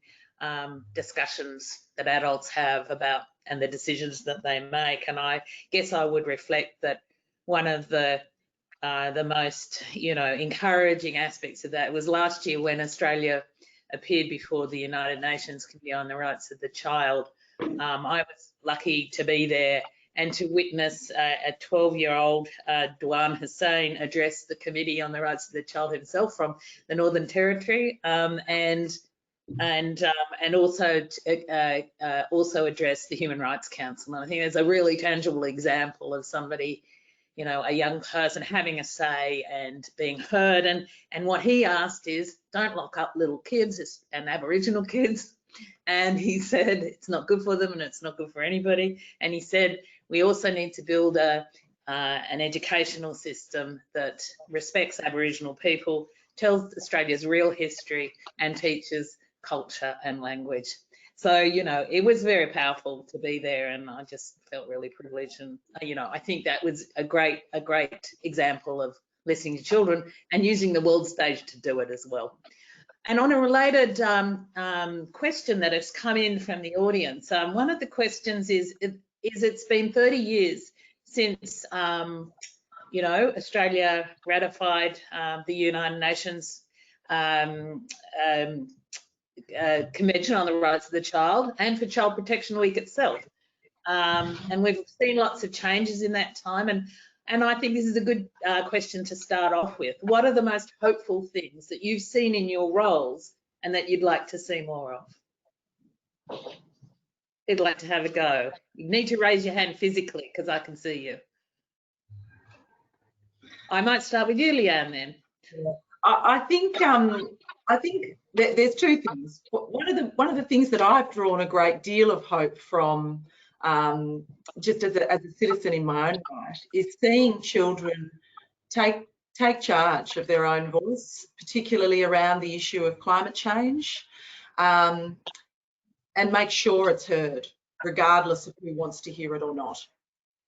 discussions that adults have about and the decisions that they make. And I guess I would reflect that one of the most, encouraging aspects of that was last year when Australia appeared before the United Nations Committee on the Rights of the Child. I was lucky to be there and to witness a 12-year-old Duan Hussein address the Committee on the Rights of the Child himself from the Northern Territory, and also address the Human Rights Council. And I think there's a really tangible example of somebody, a young person having a say and being heard. And what he asked is, don't lock up little kids and Aboriginal kids. And he said it's not good for them and it's not good for anybody. And he said we also need to build an educational system that respects Aboriginal people, tells Australia's real history, and teaches culture and language. So, it was very powerful to be there, and I just felt really privileged. And, I think that was a great example of listening to children and using the world stage to do it as well. And on a related question that has come in from the audience, one of the questions is it's been 30 years since, Australia ratified the United Nations Convention on the Rights of the Child, and for Child Protection Week itself. And we've seen lots of changes in that time. And I think this is a good question to start off with. What are the most hopeful things that you've seen in your roles and that you'd like to see more of? You'd like to have a go. You need to raise your hand physically because I can see you. I might start with you, Leanne, then. I think that there's two things. One of the things that I've drawn a great deal of hope from, just as a citizen in my own right, is seeing children take charge of their own voice, particularly around the issue of climate change, and make sure it's heard, regardless of who wants to hear it or not.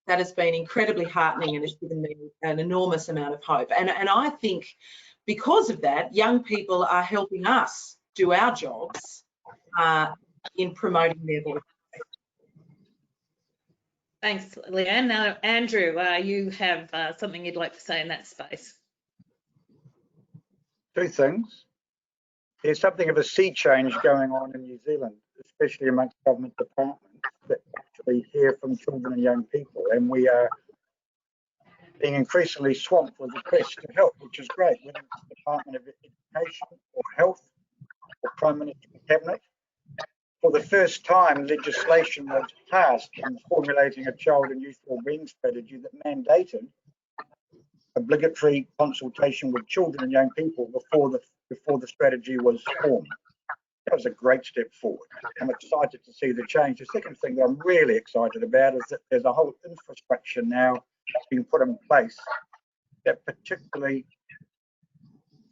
That has been incredibly heartening and has given me an enormous amount of hope. And I think because of that, young people are helping us do our jobs in promoting their voice. Thanks, Leanne. Now, Andrew, you have something you'd like to say in that space. Two things. There's something of a sea change going on in New Zealand, especially amongst government departments that actually hear from children and young people, and we are being increasingly swamped with requests to help, which is great, whether it's the Department of Education or Health or Prime Minister's Cabinet. For the first time, legislation was passed in formulating a child and youth wellbeing strategy that mandated obligatory consultation with children and young people before the strategy was formed. That was a great step forward. I'm excited to see the change. The second thing that I'm really excited about is that there's a whole infrastructure now being put in place that particularly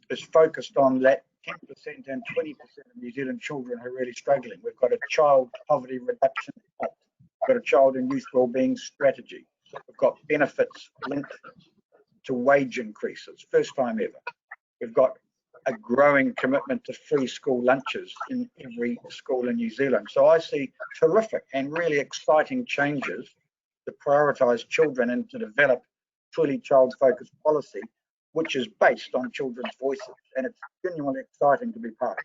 is focused on that 10% and 20% of New Zealand children who are really struggling. We've got a child poverty reduction act. We've got a child and youth wellbeing strategy. We've got benefits linked to wage increases, first time ever. We've got a growing commitment to free school lunches in every school in New Zealand. So I see terrific and really exciting changes to prioritise children and to develop truly child-focused policy, which is based on children's voices, and it's genuinely exciting to be part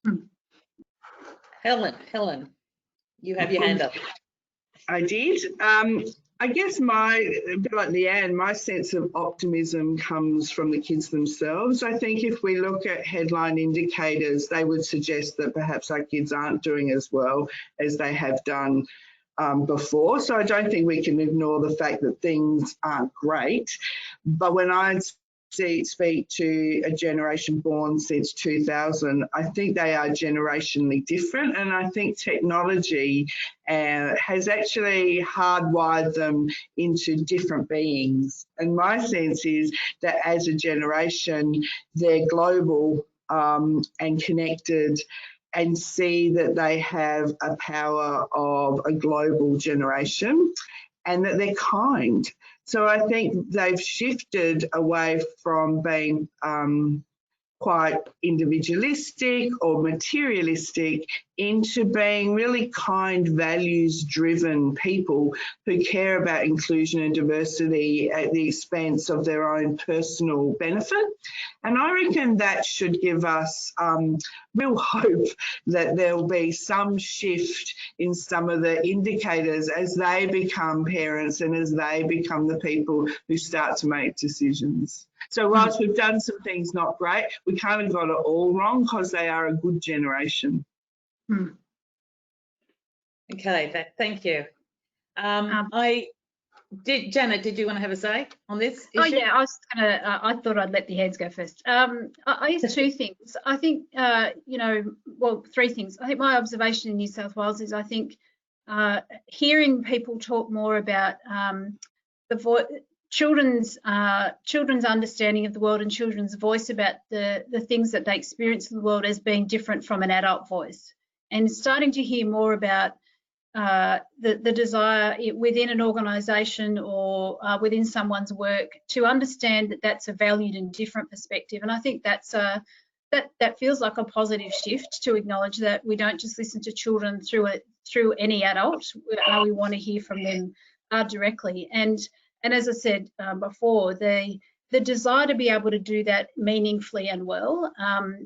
of it. Helen, you have your hand up. I did. I guess a bit like Leanne, my sense of optimism comes from the kids themselves. I think if we look at headline indicators, they would suggest that perhaps our kids aren't doing as well as they have done before. So I don't think we can ignore the fact that things aren't great. But when I speak to a generation born since 2000, I think they are generationally different, and I think technology has actually hardwired them into different beings. And my sense is that as a generation, they're global and connected, and see that they have a power of a global generation and that they're kind. So I think they've shifted away from being quite individualistic or materialistic into being really kind, values-driven people who care about inclusion and diversity at the expense of their own personal benefit. And I reckon that should give us real hope that there'll be some shift in some of the indicators as they become parents and as they become the people who start to make decisions. So whilst we've done some things not great, we kind of got it all wrong because they are a good generation. Okay, thank you. Janet, did you want to have a say on this issue? Oh yeah, I thought I'd let the heads go first. I guess two things. I think three things. I think my observation in New South Wales is I think hearing people talk more about children's understanding of the world and children's voice about the things that they experience in the world as being different from an adult voice, and starting to hear more about the desire within an organisation or within someone's work to understand that that's a valued and different perspective. And I think that's that feels like a positive shift to acknowledge that we don't just listen to children through any adult. We want to hear from them directly. And as I said before, the desire to be able to do that meaningfully and well,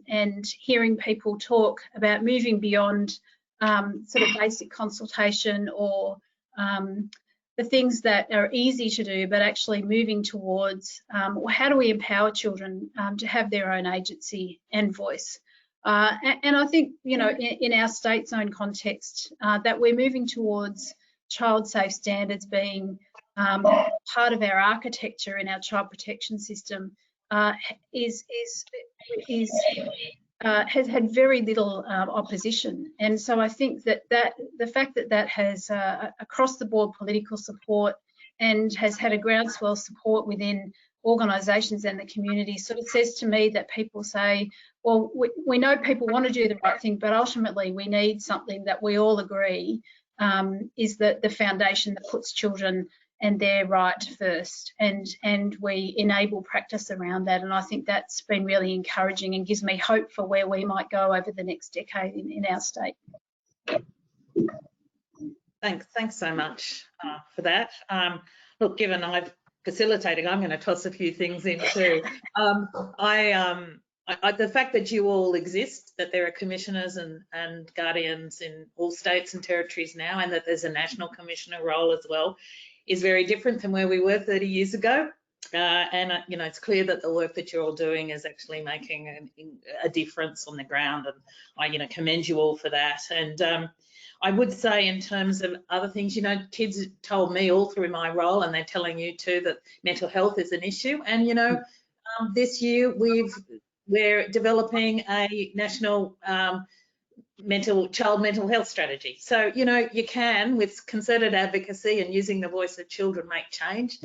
and hearing people talk about moving beyond sort of basic consultation or the things that are easy to do, but actually moving towards how do we empower children to have their own agency and voice. And I think, in our state's own context, that we're moving towards child safe standards being part of our architecture in our child protection system has had very little opposition. And so I think that the fact that has across the board political support and has had a groundswell support within organisations and the community sort of says to me that people say, well, we know people want to do the right thing, but ultimately we need something that we all agree is the foundation that puts children and their right first, and we enable practice around that. And I think that's been really encouraging and gives me hope for where we might go over the next decade in our state. Thanks so much for that. Look, given I've facilitating, I'm going to toss a few things in too. The fact that you all exist, that there are commissioners and guardians in all states and territories now, and that there's a national commissioner role as well, is very different than where we were 30 years ago. And you know, it's clear that the work that you're all doing is actually making a difference on the ground, and I, you know, commend you all for that. And I would say, in terms of other things, you know, kids told me all through my role, and they're telling you too, that mental health is an issue. And you know, this year we're developing a national child mental health strategy. So you know, you can, with concerted advocacy and using the voice of children, make change.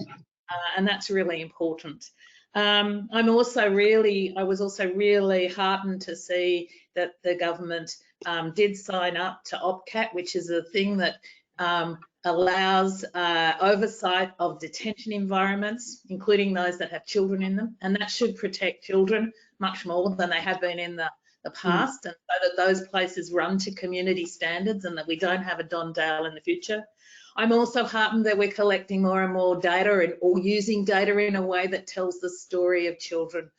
And that's really important. I was also really heartened to see that the government did sign up to OPCAT, which is a thing that allows oversight of detention environments, including those that have children in them, and that should protect children much more than they have been in the past, and so that those places run to community standards and that we don't have a Don Dale in the future. I'm also heartened that we're collecting more and more data or using data in a way that tells the story of children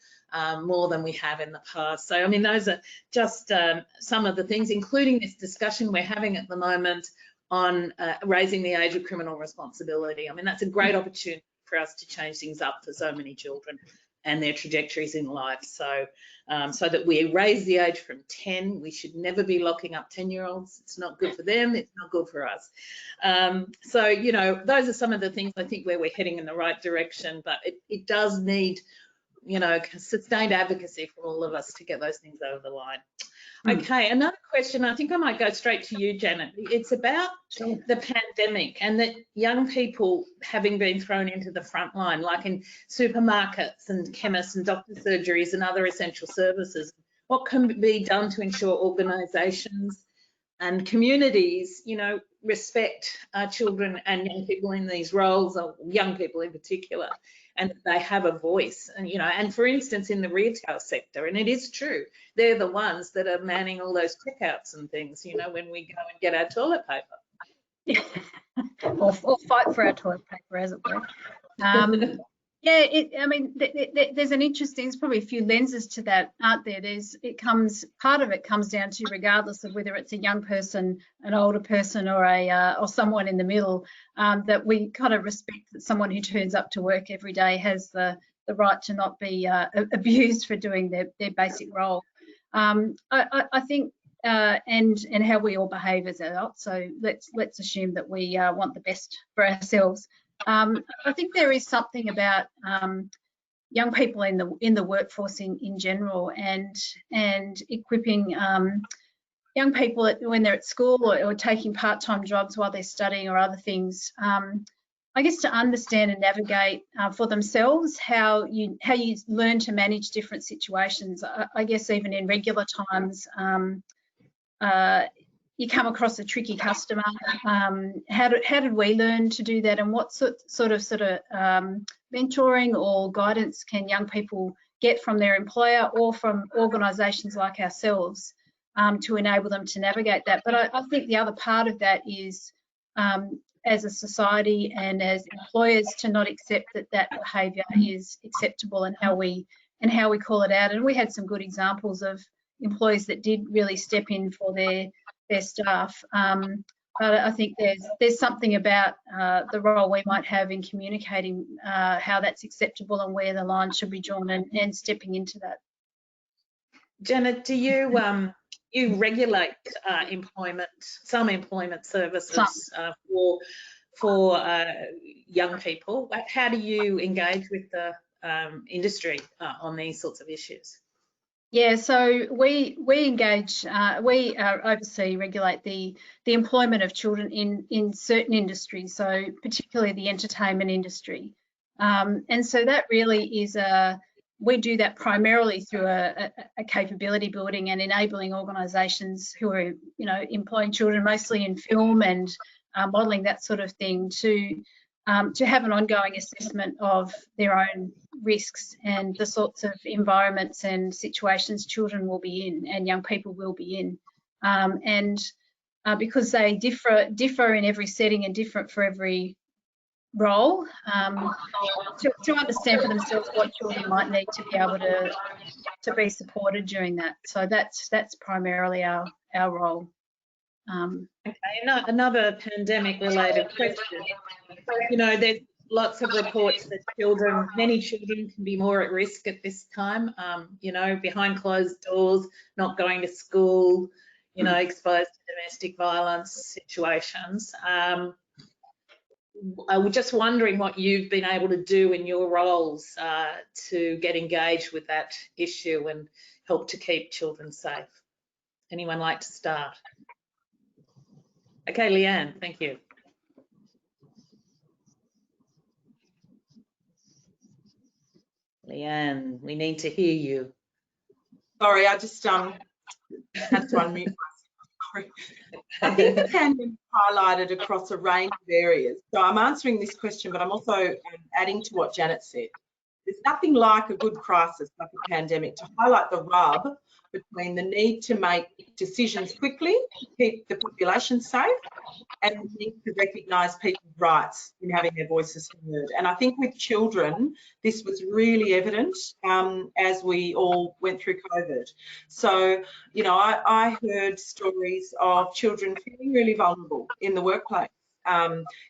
more than we have in the past. So, I mean, those are just some of the things, including this discussion we're having at the moment on raising the age of criminal responsibility. I mean, that's a great opportunity for us to change things up for so many children and their trajectories in life. So, so that we raise the age from 10. We should never be locking up 10-year-olds. It's not good for them. It's not good for us. So, you know, those are some of the things I think where we're heading in the right direction, but it does need, you know, sustained advocacy from all of us to get those things over the line. Okay, another question, I think I might go straight to you, Janet. It's about the pandemic and that young people having been thrown into the front line, like in supermarkets and chemists and doctor surgeries and other essential services. What can be done to ensure organisations and communities, you know, respect children and young people in these roles, or young people in particular, and they have a voice? And, you know, and for instance, in the retail sector, and it is true, they're the ones that are manning all those checkouts and things, you know, when we go and get our toilet paper. or fight for our toilet paper, as it were. Yeah, I mean, there's an interesting, there's probably a few lenses to that, aren't there? Part of it comes down to, regardless of whether it's a young person, an older person, or someone in the middle, that we kind of respect that someone who turns up to work every day has the right to not be abused for doing their basic role. I think, and how we all behave as adults. So let's assume that we want the best for ourselves. I think there is something about young people in the workforce in general, and equipping young people when they're at school or taking part-time jobs while they're studying or other things. I guess to understand and navigate for themselves how you learn to manage different situations. I guess even in regular times, you come across a tricky customer. How did we learn to do that, and what sort of mentoring or guidance can young people get from their employer or from organisations like ourselves to enable them to navigate that? But I think the other part of that is, as a society and as employers, to not accept that behaviour is acceptable, and how we call it out. And we had some good examples of employees that did really step in for their staff. But I think there's something about the role we might have in communicating how that's acceptable and where the line should be drawn, and stepping into that. Janet, do you you regulate some employment services for young people? How do you engage with the industry on these sorts of issues? Yeah, so we engage, we oversee, regulate the employment of children in certain industries, so particularly the entertainment industry. And so that really is we do that primarily through a capability building and enabling organisations who are, employing children mostly in film and modelling, that sort of thing, to have an ongoing assessment of their own risks and the sorts of environments and situations children will be in and young people will be in. Because they differ in every setting and different for every role, to understand for themselves what children might need to be able to be supported during that. So that's primarily our role. Okay, another pandemic-related question. There's lots of reports that many children can be more at risk at this time, behind closed doors, not going to school, exposed to domestic violence situations. I was just wondering what you've been able to do in your roles to get engaged with that issue and help to keep children safe. Anyone like to start? Okay, Leanne, thank you. Leanne, we need to hear you. Sorry, I just had to unmute myself. I think the pandemic highlighted across a range of areas. So I'm answering this question, but I'm also adding to what Janet said. There's nothing like a good crisis, like a pandemic, to highlight the rub between the need to make decisions quickly to keep the population safe and the need to recognise people's rights in having their voices heard. And I think with children, this was really evident as we all went through COVID. So, I heard stories of children feeling really vulnerable in the workplace.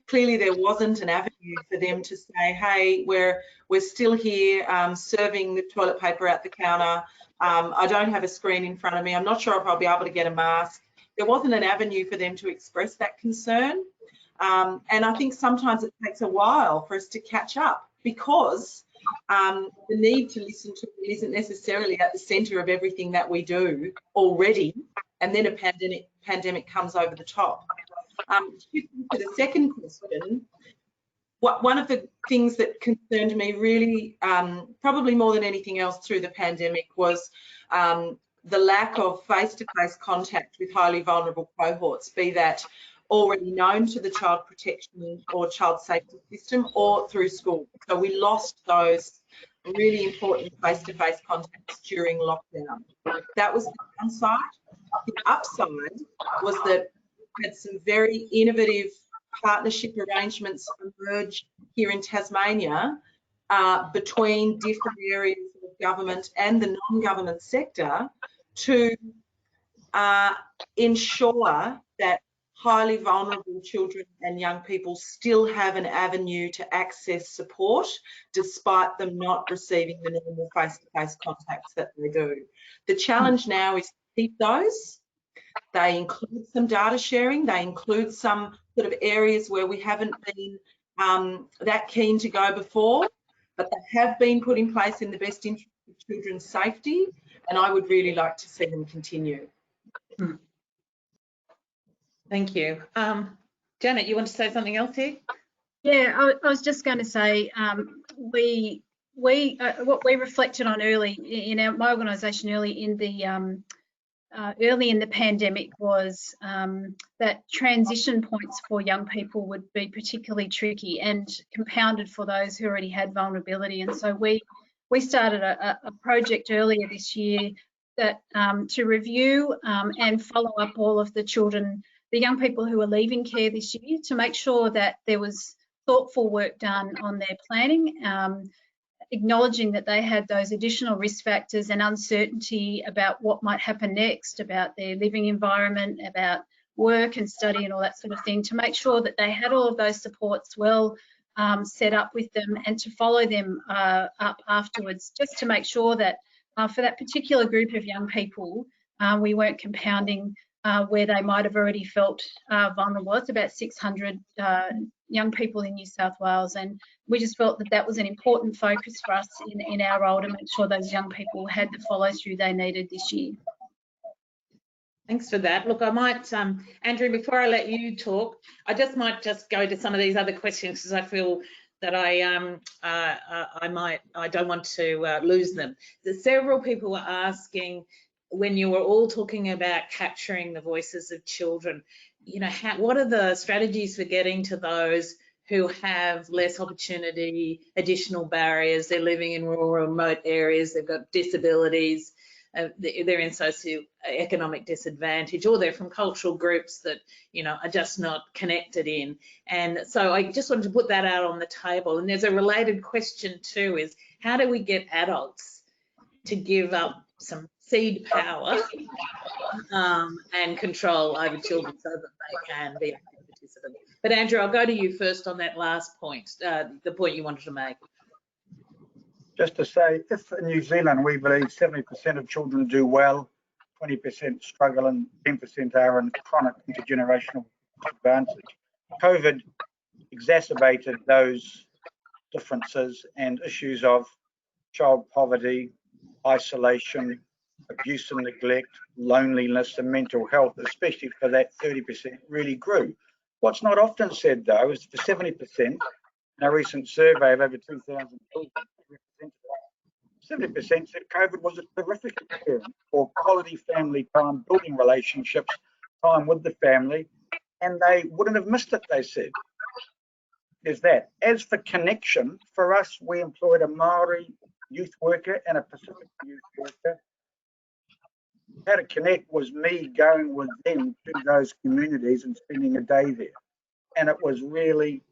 Clearly there wasn't an avenue for them to say, hey, we're still here serving the toilet paper out the counter. I don't have a screen in front of me. I'm not sure if I'll be able to get a mask. There wasn't an avenue for them to express that concern. And I think sometimes it takes a while for us to catch up because the need to listen to it isn't necessarily at the centre of everything that we do already. And then a pandemic comes over the top. To the second question, one of the things that concerned me really, probably more than anything else through the pandemic, was the lack of face-to-face contact with highly vulnerable cohorts, be that already known to the child protection or child safety system or through school. So we lost those really important face-to-face contacts during lockdown. That was the downside. The upside was that we had some very innovative partnership arrangements emerge here in Tasmania between different areas of government and the non-government sector to ensure that highly vulnerable children and young people still have an avenue to access support despite them not receiving the normal face-to-face contacts that they do. The challenge now is to keep those. They include some data sharing. They include some sort of areas where we haven't been that keen to go before, but they have been put in place in the best interest of children's safety, and I would really like to see them continue. Thank you. Janet, you want to say something else here? Yeah, I was just going to say what we reflected on early in my organisation early in the pandemic was that transition points for young people would be particularly tricky and compounded for those who already had vulnerability. And so we started a project earlier this year that to review and follow up all of the young people who are leaving care this year, to make sure that there was thoughtful work done on their planning, acknowledging that they had those additional risk factors and uncertainty about what might happen next, about their living environment, about work and study and all that sort of thing, to make sure that they had all of those supports well set up with them, and to follow them up afterwards, just to make sure that for that particular group of young people, we weren't compounding where they might have already felt vulnerable. It's about 600 young people in New South Wales, and we just felt that that was an important focus for us in our role, to make sure those young people had the follow through they needed this year. Thanks for that. Look, I might, Andrew, before I let you talk, I might just go to some of these other questions because I feel that I don't want to lose them. Several people were asking, when you were all talking about capturing the voices of children, you know, what are the strategies for getting to those who have less opportunity, additional barriers? They're living in rural, remote areas, they've got disabilities, they're in socioeconomic disadvantage, or they're from cultural groups that, you know, are just not connected in. And so I just wanted to put that out on the table. And there's a related question too, is how do we get adults to give up some seed power and control over children so that they can be active participants? But Andrew, I'll go to you first on that last point, the point you wanted to make. Just to say, if in New Zealand we believe 70% of children do well, 20% struggle and 10% are in chronic intergenerational disadvantage, COVID exacerbated those differences and issues of child poverty, isolation, abuse and neglect, loneliness and mental health, especially for that 30%, really grew. What's not often said though is for 70%, in a recent survey of over 2,000 children, 70% said COVID was a terrific experience for quality family time, building relationships, time with the family, and they wouldn't have missed it, they said. There's that. As for connection, for us, we employed a Maori youth worker and a Pacific youth worker. How to connect was me going with them to those communities and spending a day there. And it was really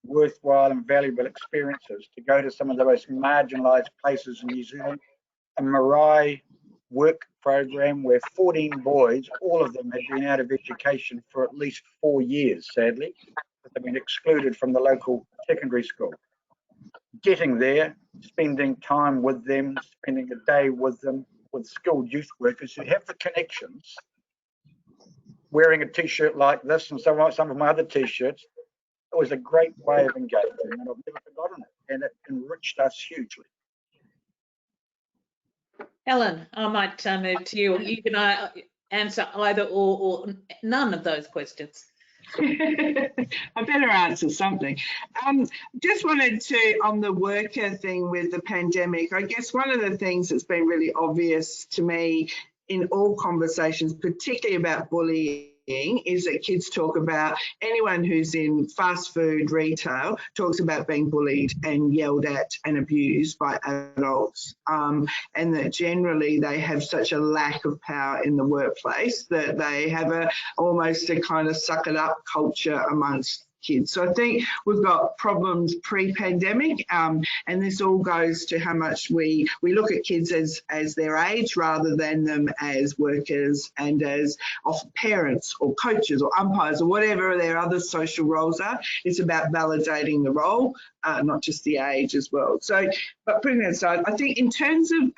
worthwhile and valuable experiences to go to some of the most marginalised places in New Zealand. A Marae work program where 14 boys, all of them had been out of education for at least 4 years, sadly. They've been excluded from the local secondary school. Getting there, spending time with them, spending a day with them, with skilled youth workers who have the connections, wearing a t-shirt like this and some of my other t-shirts. It was a great way of engaging, and I've never forgotten it, and it enriched us hugely. Helen, I might move to you. You can answer either or none of those questions. I better answer something. Just wanted to, on the worker thing with the pandemic, I guess one of the things that's been really obvious to me in all conversations, particularly about bullying, is that kids talk about, anyone who's in fast food retail talks about being bullied and yelled at and abused by adults, and that generally they have such a lack of power in the workplace that they have almost a kind of suck it up culture amongst kids. So I think we've got problems pre-pandemic, and this all goes to how much we look at kids as their age rather than them as workers and as often parents or coaches or umpires or whatever their other social roles are. It's about validating the role, not just the age as well. So, but putting that aside, I think in terms of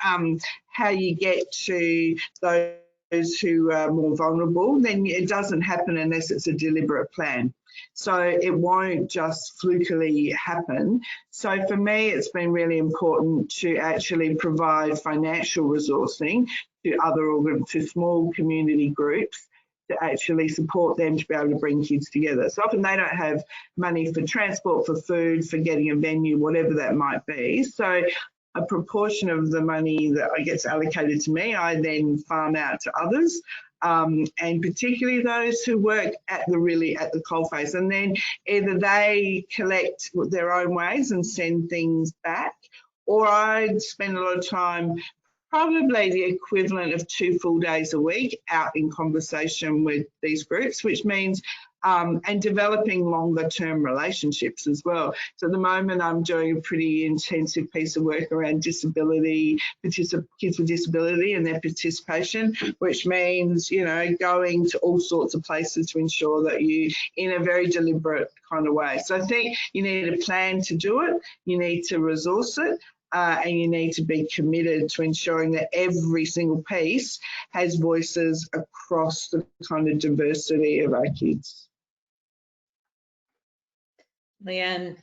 how you get to those who are more vulnerable, then it doesn't happen unless it's a deliberate plan. So it won't just flukily happen. So for me, it's been really important to actually provide financial resourcing to small community groups to actually support them to be able to bring kids together. So often they don't have money for transport, for food, for getting a venue, whatever that might be. So a proportion of the money that gets allocated to me, I then farm out to others. And particularly those who work at the coalface, and then either they collect their own ways and send things back, or I'd spend a lot of time, probably the equivalent of 2 full days a week, out in conversation with these groups, which means and developing longer term relationships as well. So at the moment I'm doing a pretty intensive piece of work around disability, kids with disability and their participation, which means, you know, going to all sorts of places to ensure that you, in a very deliberate kind of way. So I think you need a plan to do it, you need to resource it, and you need to be committed to ensuring that every single piece has voices across the kind of diversity of our kids. Leanne,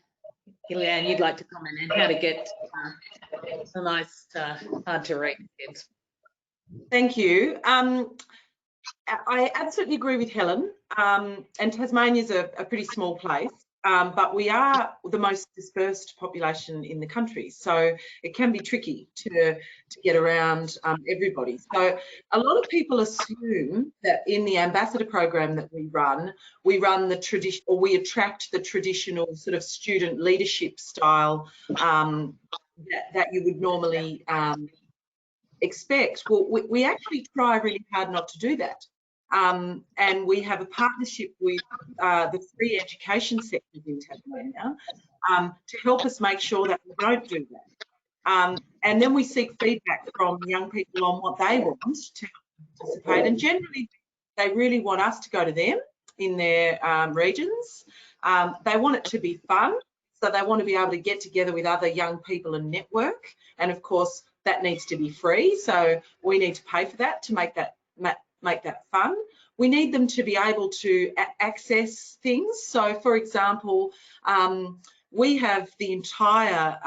you'd like to comment on how to get a nice, hard to read kids. Thank you. I absolutely agree with Helen, and Tasmania's a pretty small place. but we are the most dispersed population in the country, so it can be tricky to get around everybody. So a lot of people assume that in the ambassador program that we run the tradition, or we attract the traditional sort of student leadership style that you would normally expect. Well, we actually try really hard not to do that. And we have a partnership with the free education sectors in Tasmania to help us make sure that we don't do that. And then we seek feedback from young people on what they want to participate. And generally, they really want us to go to them in their regions. They want it to be fun. So they want to be able to get together with other young people and network. And of course, that needs to be free. So we need to pay for that to make that fun. We need them to be able to access things. So for example, we have the entire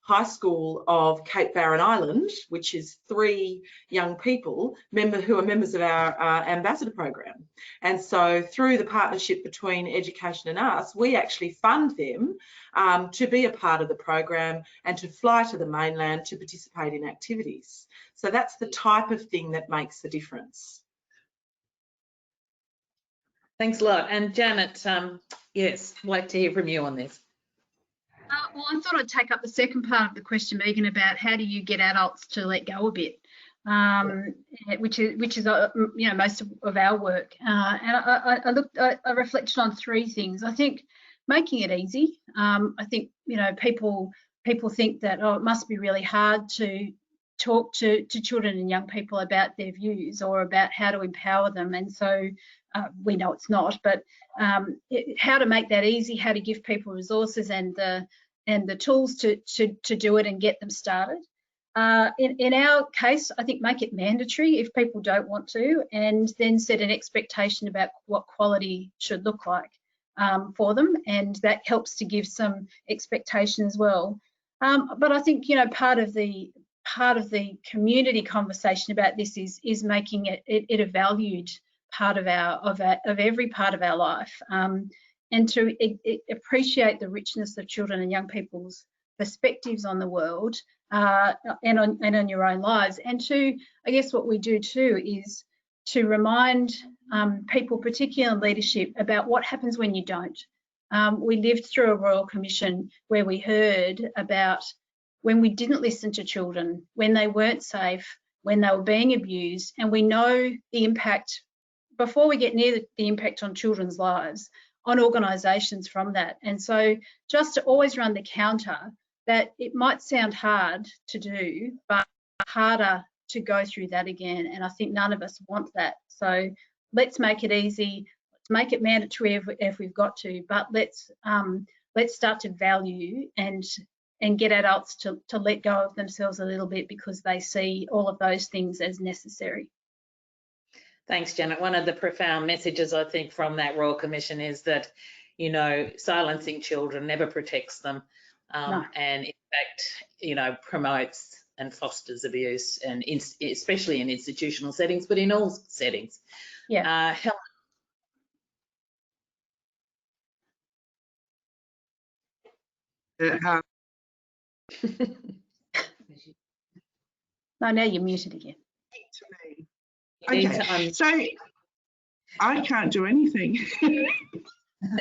high school of Cape Barren Island, which is 3 young people who are members of our ambassador program. And so through the partnership between education and us, we actually fund them to be a part of the program and to fly to the mainland to participate in activities. So that's the type of thing that makes the difference. Thanks a lot. And Janet, yes, I'd like to hear from you on this. Well, I thought I'd take up the second part of the question, Megan, about how do you get adults to let go a bit, which is you know, most of our work. And I reflected on 3 things. I think making it easy. I think, you know, people think that, oh, it must be really hard to talk to children and young people about their views or about how to empower them, and so we know it's not, but how to make that easy, how to give people resources and the tools to do it and get them started. In our case, I think make it mandatory if people don't want to, and then set an expectation about what quality should look like for them, and that helps to give some expectation as well. But I think, you know, part of the community conversation about this is making it a valued part of every part of our life, and to appreciate the richness of children and young people's perspectives on the world and on your own lives. And to, I guess what we do too is to remind people, particularly in leadership, about what happens when you don't. We lived through a Royal Commission where we heard about when we didn't listen to children, when they weren't safe, when they were being abused, and we know the impact, before we get near the impact on children's lives, on organisations from that. And so just to always run the counter that it might sound hard to do, but harder to go through that again. And I think none of us want that. So let's make it easy, let's make it mandatory if we've got to, but let's start to value and get adults to let go of themselves a little bit, because they see all of those things as necessary. Thanks, Janet. One of the profound messages, I think, from that Royal Commission is that, you know, silencing children never protects them, No. and in fact, you know, promotes and fosters abuse, and especially in institutional settings, but in all settings. Yeah. Helen. No, now you're muted again. Okay, so I can't do anything.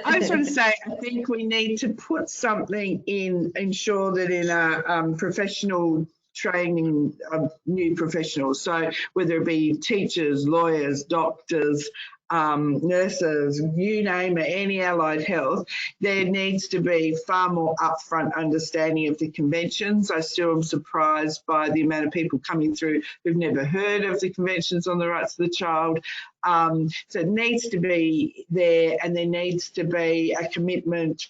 I just want to say, I think we need to put something in, ensure that in our professional training of new professionals, so whether it be teachers, lawyers, doctors, nurses, you name it, any allied health, there needs to be far more upfront understanding of the conventions. I still am surprised by the amount of people coming through who've never heard of the conventions on the rights of the child. So it needs to be there, and there needs to be a commitment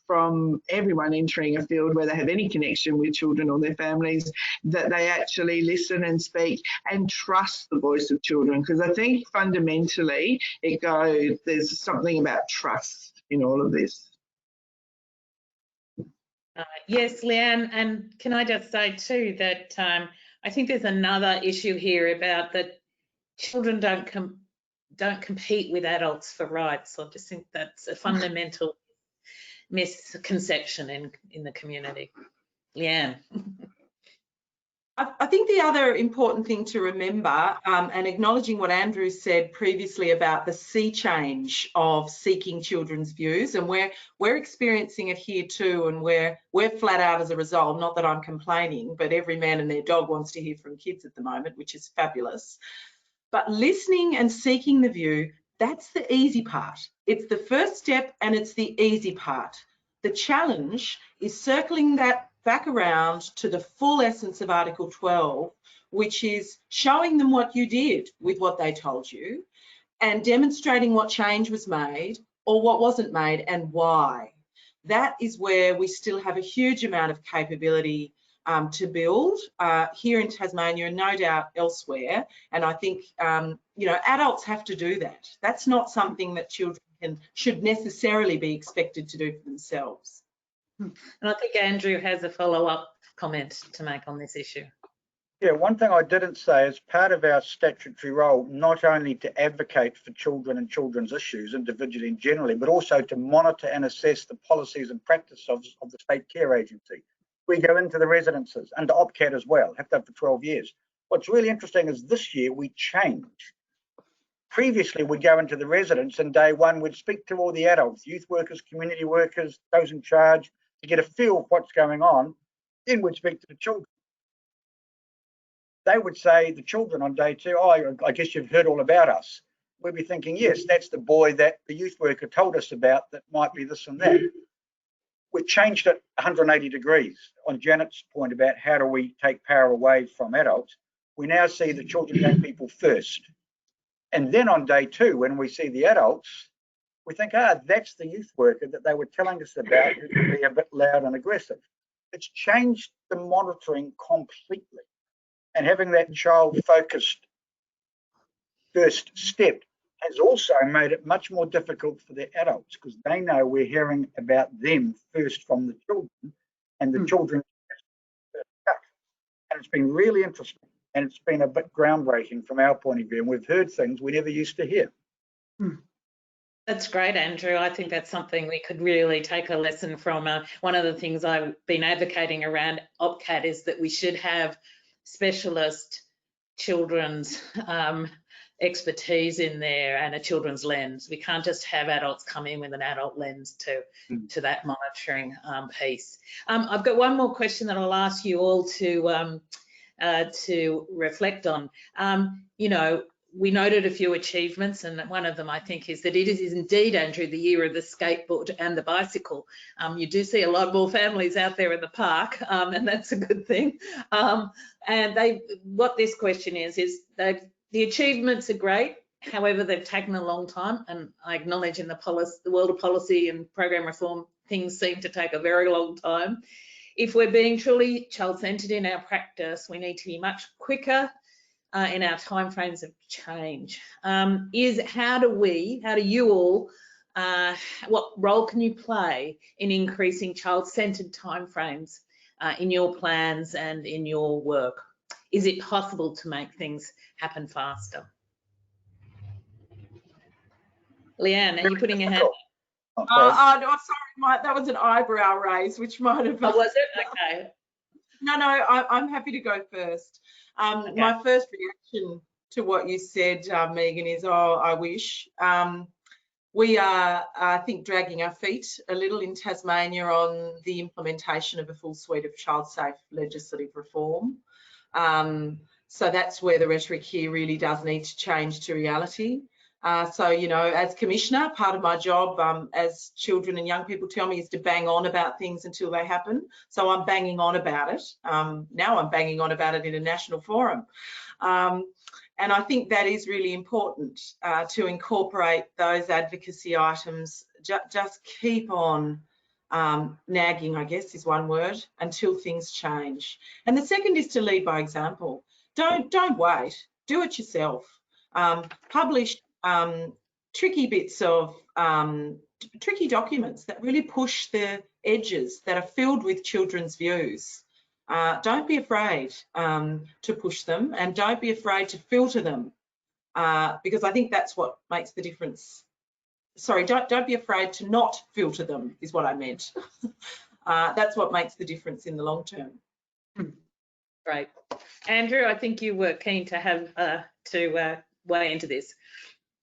from everyone entering a field where they have any connection with children or their families, that they actually listen and speak and trust the voice of children. Because I think fundamentally there's something about trust in all of this. Yes, Leanne, and can I just say too that I think there's another issue here about that children don't compete with adults for rights. I just think that's a fundamental misconception in the community. Leanne. I think the other important thing to remember, and acknowledging what Andrew said previously about the sea change of seeking children's views, and we're experiencing it here too, and we're flat out as a result. Not that I'm complaining, but every man and their dog wants to hear from kids at the moment, which is fabulous. But listening and seeking the view, that's the easy part. It's the first step and it's the easy part. The challenge is circling that back around to the full essence of Article 12, which is showing them what you did with what they told you and demonstrating what change was made or what wasn't made and why. That is where we still have a huge amount of capability to build here in Tasmania and no doubt elsewhere. And I think, you know, adults have to do that. That's not something that children should necessarily be expected to do for themselves. And I think Andrew has a follow-up comment to make on this issue. Yeah, one thing I didn't say is part of our statutory role, not only to advocate for children and children's issues individually and generally, but also to monitor and assess the policies and practice of the State Care Agency. We go into the residences, under OPCAT as well, have done for 12 years. What's really interesting is this year we change. Previously, we'd go into the residence and day one, we'd speak to all the adults, youth workers, community workers, those in charge, to get a feel of what's going on. Then we'd speak to the children. They would say, the children on day two, oh, I guess you've heard all about us. We'd be thinking, yes, that's the boy that the youth worker told us about that might be this and that. We've changed it 180 degrees. On Janet's point about how do we take power away from adults, we now see the children and young people first. And then on day two, when we see the adults, we think, that's the youth worker that they were telling us about who can be a bit loud and aggressive. It's changed the monitoring completely. And having that child-focused first step has also made it much more difficult for the adults because they know we're hearing about them first from the children and the children. And it's been really interesting and it's been a bit groundbreaking from our point of view. And we've heard things we never used to hear. That's great, Andrew. I think that's something we could really take a lesson from. One of the things I've been advocating around OPCAT is that we should have specialist children's expertise in there and a children's lens. We can't just have adults come in with an adult lens to that monitoring piece. I've got one more question that I'll ask you all to reflect on. You know, we noted a few achievements, and one of them I think is that it is indeed, Andrew, the year of the skateboard and the bicycle. You do see a lot more families out there in the park, and that's a good thing. And what this question is the achievements are great. However, they've taken a long time, and I acknowledge in the world of policy and program reform, things seem to take a very long time. If we're being truly child-centred in our practice, we need to be much quicker in our timeframes of change. How do you all, what role can you play in increasing child-centred timeframes in your plans and in your work? Is it possible to make things happen faster? Leanne, are you putting your hand up? Oh, no, sorry, that was an eyebrow raise, which might have. Oh, was it? Okay. No, I'm happy to go first. Okay. My first reaction to what you said, Megan, is, I wish. We are, I think, dragging our feet a little in Tasmania on the implementation of a full suite of child-safe legislative reform. So that's where the rhetoric here really does need to change to reality. So, you know, as Commissioner, part of my job, as children and young people tell me, is to bang on about things until they happen. So I'm banging on about it. Now I'm banging on about it in a national forum. And I think that is really important to incorporate those advocacy items. Just keep on nagging, I guess is one word, until things change. And the second is to lead by example. Don't wait. Do it yourself. Publish tricky bits of tricky documents that really push the edges, that are filled with children's views. Don't be afraid to push them, and don't be afraid to filter them, because I think that's what makes the difference. sorry, don't be afraid to not filter them, is what I meant. That's what makes the difference in the long term. Great. Andrew, I think you were keen to have weigh into this.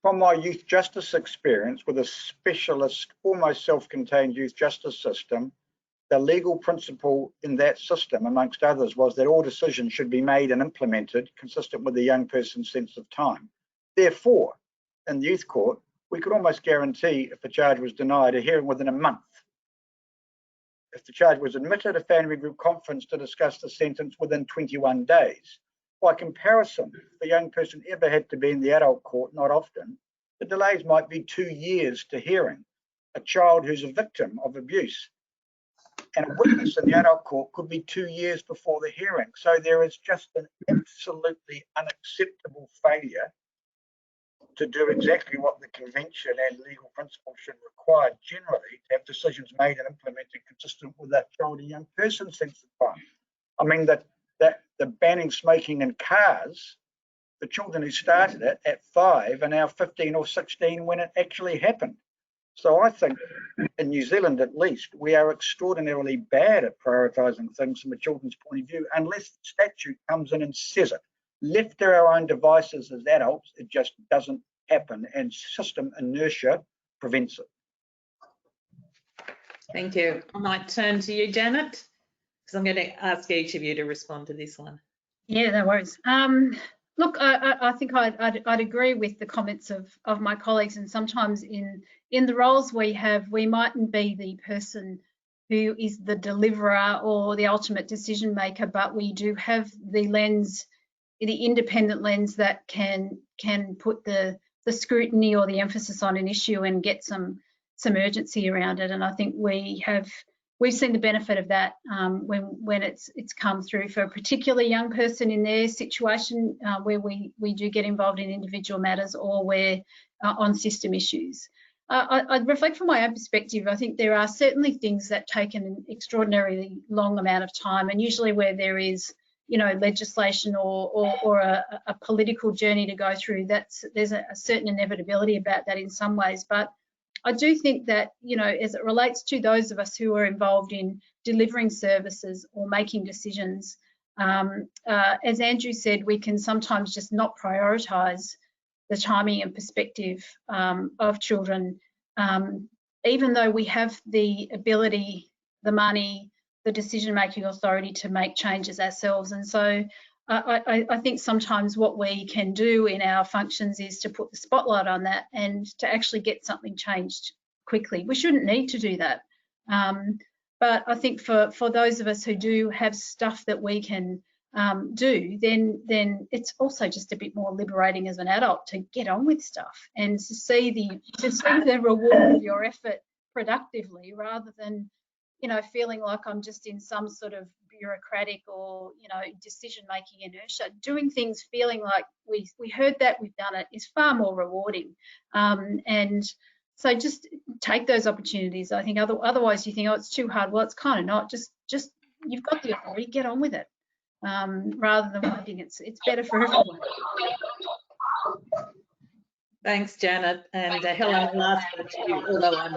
From my youth justice experience with a specialist, almost self-contained youth justice system, the legal principle in that system, amongst others, was that all decisions should be made and implemented consistent with the young person's sense of time. Therefore, in the youth court, we could almost guarantee if a charge was denied, a hearing within a month. If the charge was admitted, a family group conference to discuss the sentence within 21 days. By comparison, if a young person ever had to be in the adult court, not often, the delays might be 2 years to hearing. A child who's a victim of abuse and a witness in the adult court could be 2 years before the hearing. So there is just an absolutely unacceptable failure to do exactly what the convention and legal principle should require generally, to have decisions made and implemented consistent with that child and young person's sense of time. I mean, that the banning smoking in cars, the children who started it at 5 are now 15 or 16 when it actually happened. So I think in New Zealand, at least, we are extraordinarily bad at prioritising things from a children's point of view, unless the statute comes in and says it. Left to our own devices as adults, it just doesn't happen, and system inertia prevents it. Thank you. I might turn to you, Janet, because I'm going to ask each of you to respond to this one. Yeah, no worries. Look, I think I'd agree with the comments of my colleagues, and sometimes in the roles we have, we mightn't be the person who is the deliverer or the ultimate decision maker, but we do have the lens, the independent lens that can put the scrutiny or the emphasis on an issue and get some urgency around it. And I think we've seen the benefit of that when it's come through for a particularly young person in their situation, where we do get involved in individual matters or where on system issues. I'd reflect from my own perspective. I think there are certainly things that take an extraordinarily long amount of time, and usually where there is, you know, legislation or a political journey to go through, there's a certain inevitability about that in some ways. But I do think that, you know, as it relates to those of us who are involved in delivering services or making decisions, as Andrew said, we can sometimes just not prioritise the timing and perspective of children, even though we have the ability, the money, the decision-making authority to make changes ourselves. And so I think sometimes what we can do in our functions is to put the spotlight on that and to actually get something changed quickly. We shouldn't need to do that. But I think for those of us who do have stuff that we can do, then it's also just a bit more liberating as an adult to get on with stuff and to see the reward of your effort productively, rather than, you know, feeling like I'm just in some sort of bureaucratic or, you know, decision-making inertia. Doing things feeling like we heard that, we've done it, is far more rewarding. And so just take those opportunities. I think otherwise you think, oh, it's too hard. Well, it's kind of not. Just you've got the authority, get on with it, rather than waiting. It's better for everyone. Thanks, Janet. And Helen, last one to you, although I'm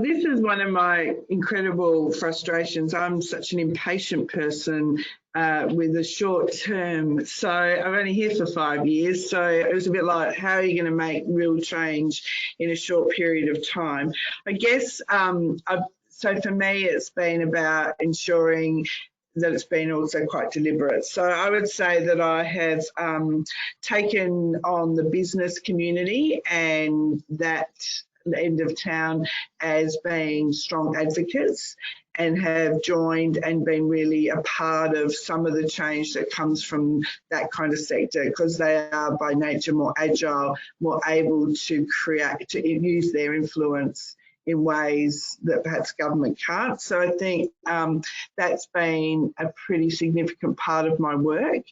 This is one of my incredible frustrations. I'm such an impatient person with a short term. So I'm only here for 5 years. So it was a bit like, how are you going to make real change in a short period of time? I guess, so for me, it's been about ensuring that it's been also quite deliberate. So I would say that I have taken on the business community and that end of town as being strong advocates, and have joined and been really a part of some of the change that comes from that kind of sector, because they are by nature more agile, more able to use their influence in ways that perhaps government can't. So I think that's been a pretty significant part of my work.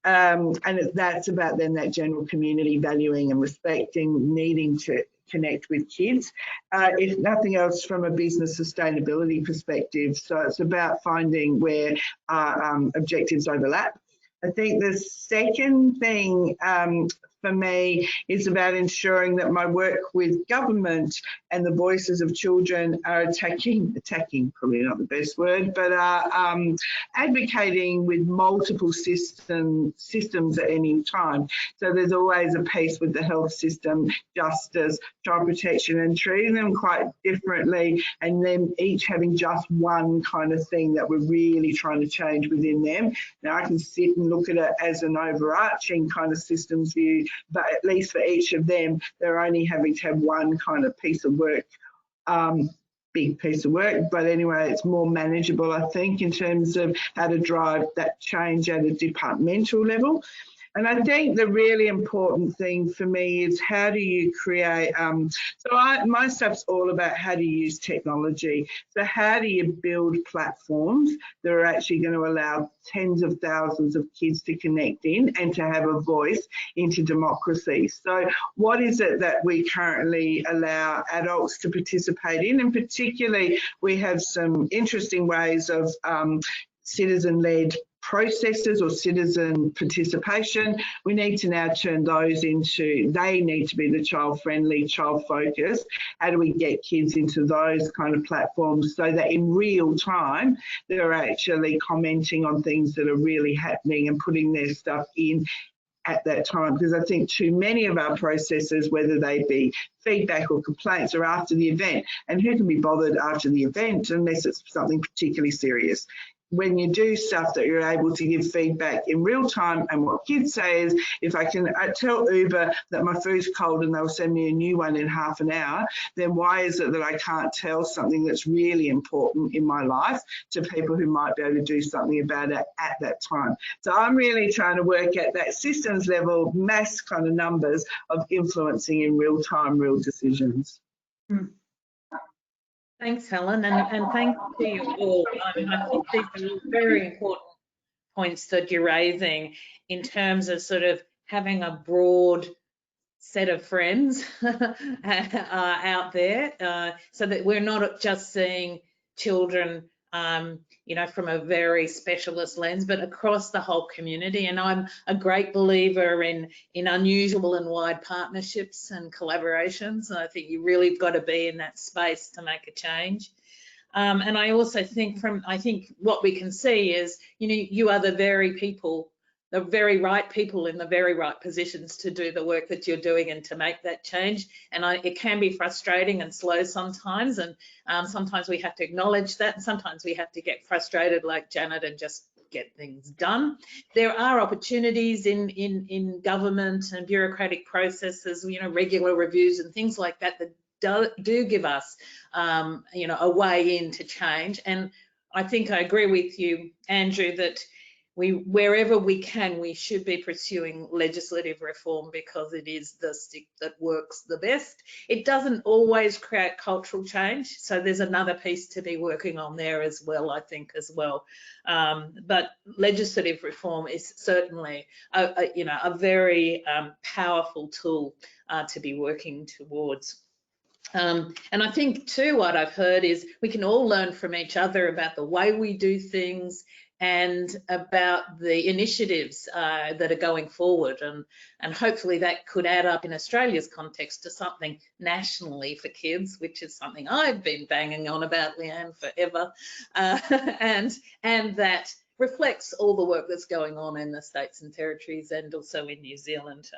And that's about then that general community valuing and respecting, needing to connect with kids, if nothing else from a business sustainability perspective. So it's about finding where our objectives overlap, I think the second thing for me is about ensuring that my work with government and the voices of children are attacking, probably not the best word, but are advocating with multiple systems at any time. So there's always a piece with the health system, justice, child protection, and treating them quite differently, and them each having just one kind of thing that we're really trying to change within them. Now I can sit and look at it as an overarching kind of systems view, but at least for each of them, they're only having to have one kind of piece of work, big piece of work. But anyway, it's more manageable, I think, in terms of how to drive that change at a departmental level. And I think the really important thing for me is how do you create, my stuff's all about how to use technology. So how do you build platforms that are actually going to allow tens of thousands of kids to connect in and to have a voice into democracy? So what is it that we currently allow adults to participate in? And particularly, we have some interesting ways of citizen-led processes or citizen participation. We need to now turn those into, they need to be the child-friendly, child-focused. How do we get kids into those kind of platforms so that in real time, they're actually commenting on things that are really happening and putting their stuff in at that time? Because I think too many of our processes, whether they be feedback or complaints, are after the event. And who can be bothered after the event unless it's something particularly serious? When you do stuff that you're able to give feedback in real time, and what kids say is, if I tell Uber that my food's cold and they'll send me a new one in half an hour, then why is it that I can't tell something that's really important in my life to people who might be able to do something about it at that time? So I'm really trying to work at that systems level, mass kind of numbers of influencing in real time, real decisions. Thanks, Helen, and thanks to you all. I think these are all very important points that you're raising in terms of sort of having a broad set of friends out there, so that we're not just seeing children from a very specialist lens, but across the whole community. And I'm a great believer in unusual and wide partnerships and collaborations. And I think you really got to be in that space to make a change. And I also think what we can see is, you are the very right people in the very right positions to do the work that you're doing and to make that change. And it can be frustrating and slow sometimes, and sometimes we have to acknowledge that, and sometimes we have to get frustrated like Janet and just get things done. There are opportunities in government and bureaucratic processes, regular reviews and things like that do give us a way into change. And I think I agree with you, Andrew, that wherever we can, we should be pursuing legislative reform, because it is the stick that works the best. It doesn't always create cultural change, so there's another piece to be working on there as well, I think, as well. But legislative reform is certainly a very powerful tool to be working towards. And I think too, what I've heard is we can all learn from each other about the way we do things and about the initiatives that are going forward, and hopefully that could add up in Australia's context to something nationally for kids, which is something I've been banging on about, Leanne, forever, and that reflects all the work that's going on in the states and territories and also in New Zealand.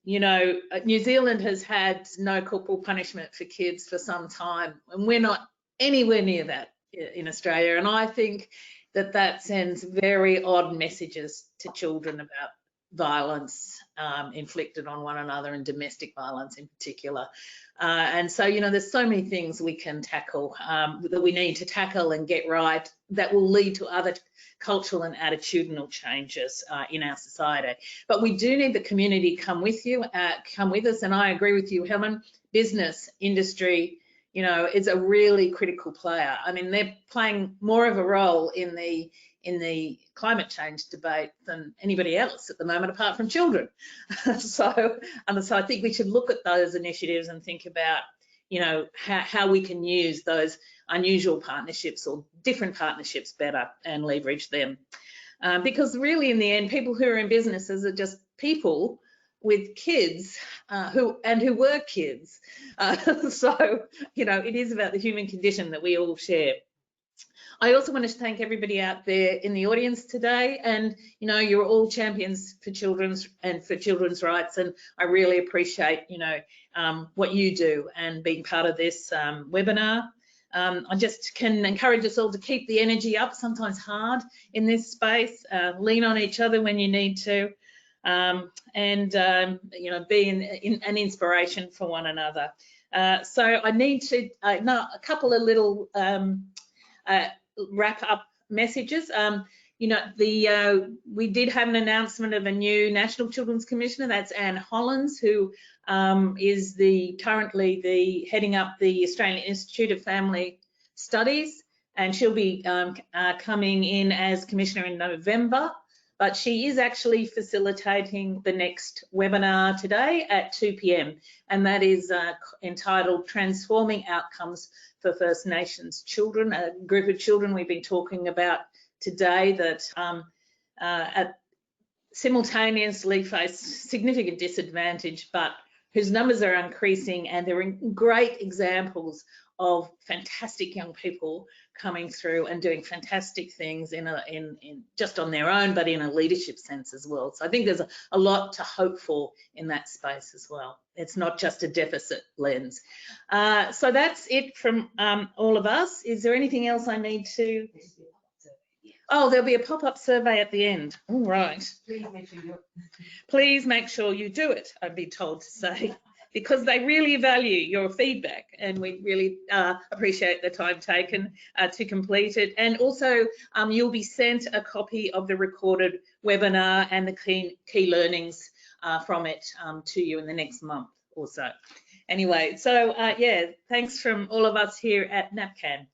New Zealand has had no corporal punishment for kids for some time, and we're not anywhere near that in Australia. And I think that sends very odd messages to children about violence inflicted on one another, and domestic violence in particular. And so, there's so many things we can tackle, that we need to tackle and get right, that will lead to other cultural and attitudinal changes in our society. But we do need the community come with us. And I agree with you, Helen. Business, industry, is a really critical player. I mean, they're playing more of a role in the climate change debate than anybody else at the moment, apart from children. So I think we should look at those initiatives and think about, how we can use those unusual partnerships or different partnerships better and leverage them. because really in the end, people who are in businesses are just people with kids who were kids. So, you know, it is about the human condition that we all share. I also want to thank everybody out there in the audience today, and you know, you're all champions for children's rights, and I really appreciate, you know, what you do and being part of this webinar. I just can encourage us all to keep the energy up, sometimes hard in this space, lean on each other when you need to, and you know, be an inspiration for one another. So I need to know a couple of little wrap up messages. You know, we did have an announcement of a new National Children's Commissioner. That's Anne Hollins, who is currently heading up the Australian Institute of Family Studies, and she'll be coming in as Commissioner in November. But she is actually facilitating the next webinar today at 2 p.m, and that is entitled Transforming Outcomes for First Nations Children, a group of children we've been talking about today that simultaneously face significant disadvantage, but whose numbers are increasing, and they're great examples of fantastic young people coming through and doing fantastic things in just on their own, but in a leadership sense as well. So I think there's a lot to hope for in that space as well. It's not just a deficit lens. So that's it from all of us. Is there anything else I need to? Oh, there'll be a pop-up survey at the end. All right. Please make sure you do it, I'd be told to say, because they really value your feedback, and we really appreciate the time taken to complete it. And also, you'll be sent a copy of the recorded webinar and the key learnings from it to you in the next month or so. Anyway, so yeah, thanks from all of us here at NAPCAN.